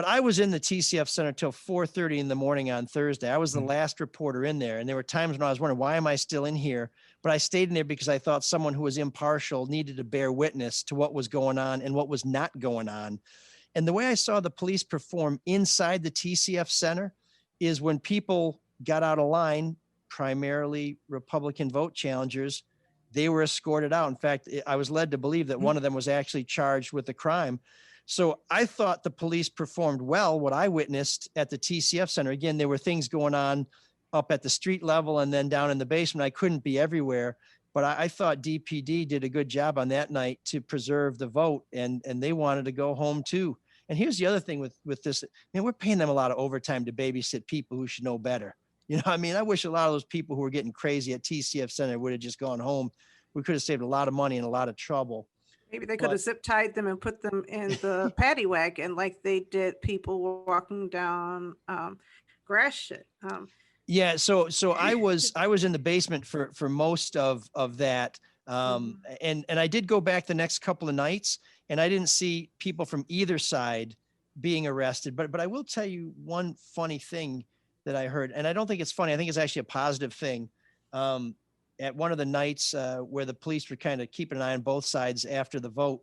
I was in the TCF Center till 4:30 in the morning on Thursday. I was the last reporter in there. And there were times when I was wondering, why am I still in here? But I stayed in there because I thought someone who was impartial needed to bear witness to what was going on and what was not going on. And the way I saw the police perform inside the TCF Center is when people got out of line, primarily Republican vote challengers, they were escorted out. In fact, I was led to believe that one of them was actually charged with the crime. So I thought the police performed well, what I witnessed at the TCF Center. Again, there were things going on up at the street level and then down in the basement. I couldn't be everywhere, but I thought DPD did a good job on that night to preserve the vote, and they wanted to go home too. And here's the other thing with this, we're paying them a lot of overtime to babysit people who should know better. I wish a lot of those people who were getting crazy at TCF Center would have just gone home. We could have saved a lot of money and a lot of trouble. Maybe they could have zip tied them and put them in the paddy wagon like they did people walking down Gratiot. Yeah, so I was in the basement for most of that. And I did go back the next couple of nights, and I didn't see people from either side being arrested. But I will tell you one funny thing that I heard, and I don't think it's funny. I think it's actually a positive thing. At one of the nights where the police were kind of keeping an eye on both sides after the vote,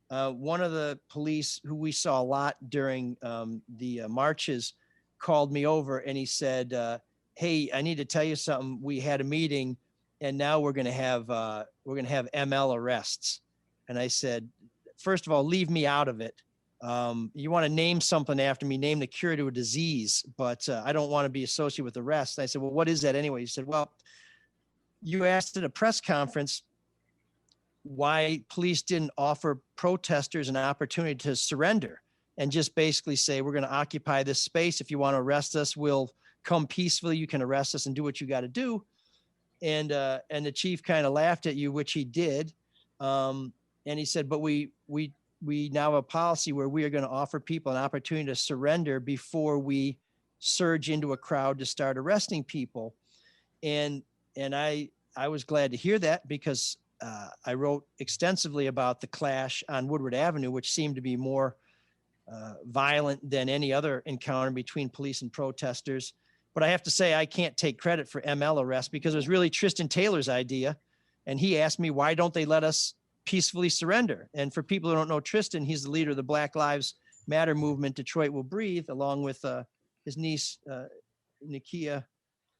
one of the police who we saw a lot during the marches called me over, and he said, hey, I need to tell you something. We had a meeting, and now we're going to have ML arrests. And I said, first of all, leave me out of it. You want to name something after me, name the cure to a disease, but I don't want to be associated with arrests. And I said, well, what is that anyway? He said, well, you asked at a press conference why police didn't offer protesters an opportunity to surrender and just basically say, we're going to occupy this space. If you want to arrest us, we'll come peacefully. You can arrest us and do what you got to do. And the chief kind of laughed at you, which he did. And he said, but we now have a policy where we are going to offer people an opportunity to surrender before we surge into a crowd to start arresting people. And I was glad to hear that, because I wrote extensively about the clash on Woodward Avenue, which seemed to be more violent than any other encounter between police and protesters. But I have to say, I can't take credit for ML arrest, because it was really Tristan Taylor's idea. And he asked me, why don't they let us peacefully surrender? And for people who don't know Tristan, he's the leader of the Black Lives Matter movement, Detroit Will Breathe, along with his niece, Nakia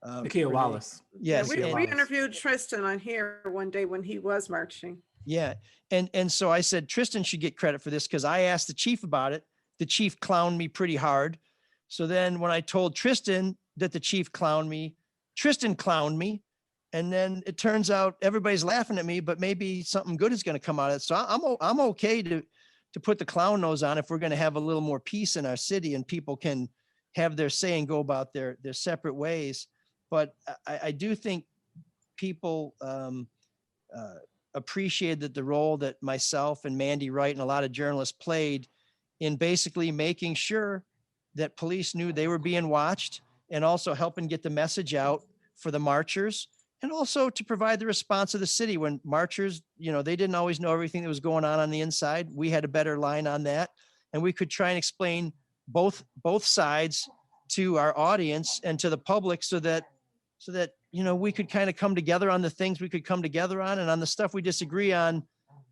Wallace. Yes. Yeah, we interviewed Tristan on here one day when he was marching. Yeah. And so I said, Tristan should get credit for this, because I asked the chief about it. The chief clowned me pretty hard. So then when I told Tristan that the chief clowned me, Tristan clowned me. and then it turns out everybody's laughing at me, but maybe something good is going to come out of it. So I'm okay to put the clown nose on if we're going to have a little more peace in our city and people can have their say and go about their separate ways. But I do think people appreciated the role that myself and Mandy Wright and a lot of journalists played in basically making sure that police knew they were being watched, and also helping get the message out for the marchers, and also to provide the response of the city when marchers, they didn't always know everything that was going on the inside. We had a better line on that, and we could try and explain both sides to our audience and to the public so that we could kind of come together on the things we could come together on, and on the stuff we disagree on,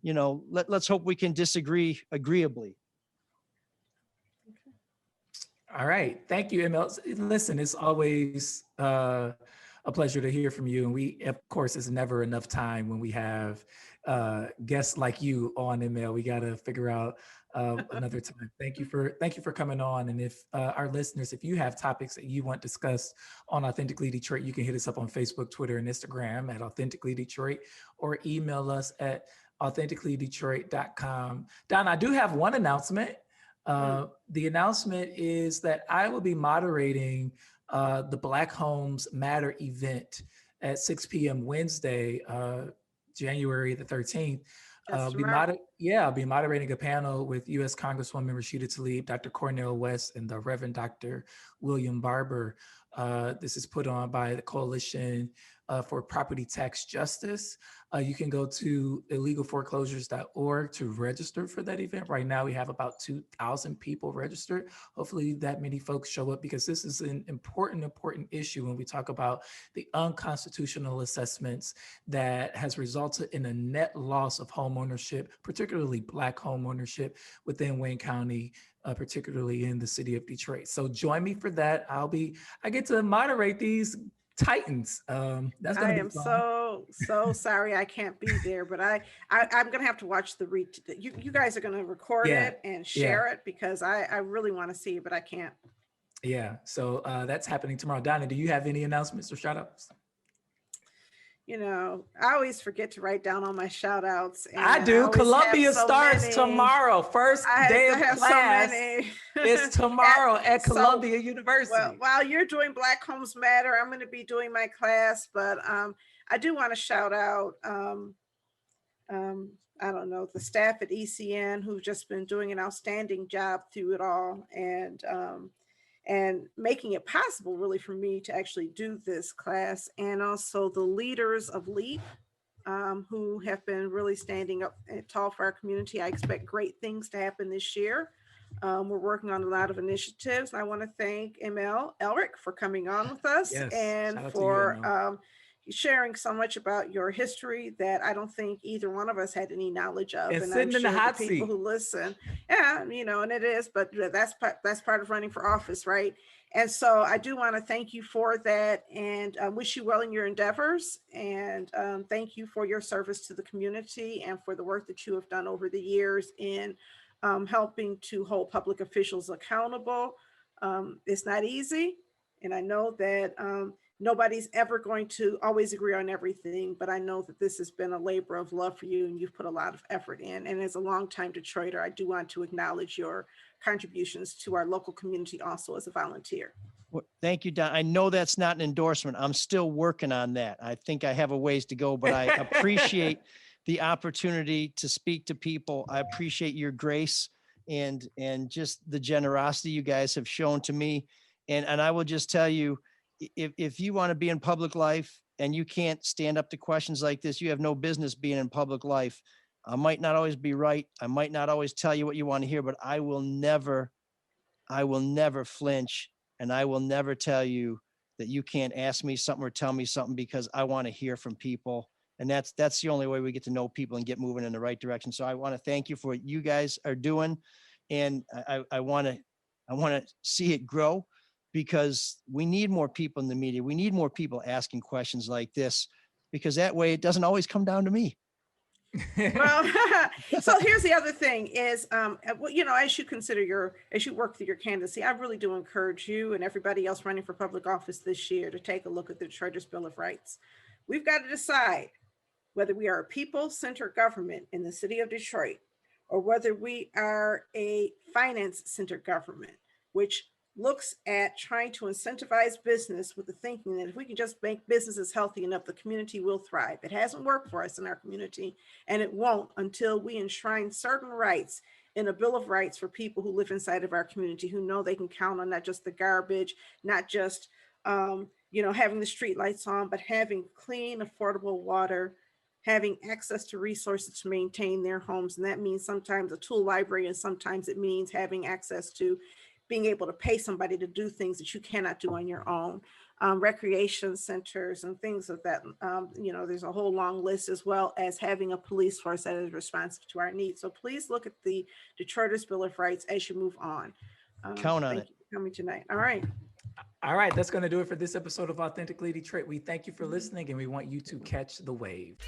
let's hope we can disagree agreeably. All right. Thank you, ML. Listen, it's always a pleasure to hear from you. And we, of course, it's never enough time when we have guests like you on, ML. We got to figure out another time. Thank you for coming on. And if our listeners, if you have topics that you want discussed on Authentically Detroit, you can hit us up on Facebook, Twitter, and Instagram at Authentically Detroit, or email us at authenticallydetroit.com. Don, I do have one announcement. The announcement is that I will be moderating the Black Homes Matter event at 6 p.m. Wednesday, January the 13th. I'll be moderating a panel with U.S. Congresswoman Rashida Tlaib, Dr. Cornel West, and the Reverend Dr. William Barber. This is put on by the Coalition for Property Tax Justice. You can go to illegalforeclosures.org to register for that event. Right now, we have about 2,000 people registered. Hopefully that many folks show up, because this is an important issue when we talk about the unconstitutional assessments that has resulted in a net loss of home ownership, particularly Black home ownership within Wayne County, particularly in the city of Detroit. So join me for that. I get to moderate these Titans. That's gonna be fun. so sorry I can't be there, but I'm gonna have to watch the you guys are gonna record it and share it, because I really want to see it, but I can't. Yeah, so that's happening tomorrow. Donna, do you have any announcements or shout outs? I always forget to write down all my shout outs. I do. Columbia starts tomorrow. First day of class is tomorrow at Columbia University. Well, while you're doing Black Homes Matter, I'm going to be doing my class, but I do want to shout out, I don't know, the staff at ECN who've just been doing an outstanding job through it all, and making it possible really for me to actually do this class, and also the leaders of LEAP who have been really standing up tall for our community. I expect great things to happen this year. We're working on a lot of initiatives. I want to thank Elrick for coming on with us, and for sharing so much about your history that I don't think either one of us had any knowledge of. And sitting in the hot seat. People who listen, and it is, but that's part of running for office, right? And so I do want to thank you for that, and wish you well in your endeavors, and thank you for your service to the community and for the work that you have done over the years in helping to hold public officials accountable. It's not easy, and I know that nobody's ever going to always agree on everything, but I know that this has been a labor of love for you, and you've put a lot of effort in. And as a longtime Detroiter, I do want to acknowledge your contributions to our local community also as a volunteer. Well, thank you, Don. I know that's not an endorsement. I'm still working on that. I think I have a ways to go, but I appreciate the opportunity to speak to people. I appreciate your grace and just the generosity you guys have shown to me. And I will just tell you, if you want to be in public life and you can't stand up to questions like this, you have no business being in public life. I might not always be right. I might not always tell you what you want to hear, but I will never flinch, and I will never tell you that you can't ask me something or tell me something, because I want to hear from people. And that's the only way we get to know people and get moving in the right direction. So I want to thank you for what you guys are doing. And I want to see it grow, because we need more people in the media. We need more people asking questions like this, because that way it doesn't always come down to me. Well, so here's the other thing is, as you work through your candidacy, I really do encourage you and everybody else running for public office this year to take a look at the Detroiters Bill of Rights. We've got to decide whether we are a people-centered government in the city of Detroit, or whether we are a finance-centered government, which looks at trying to incentivize business with the thinking that if we can just make businesses healthy enough, the community will thrive. It hasn't worked for us in our community, and it won't until we enshrine certain rights in a Bill of Rights for people who live inside of our community, who know they can count on not just the garbage, not just having the street lights on, but having clean, affordable water, having access to resources to maintain their homes. And that means sometimes a tool library, and sometimes it means having access to being able to pay somebody to do things that you cannot do on your own. Recreation centers and things of that, there's a whole long list, as well as having a police force that is responsive to our needs. So please look at the Detroiters Bill of Rights as you move on. Count on it. Thank you for coming tonight. All right. All right, that's going to do it for this episode of Authentically Detroit. We thank you for listening, and we want you to catch the wave.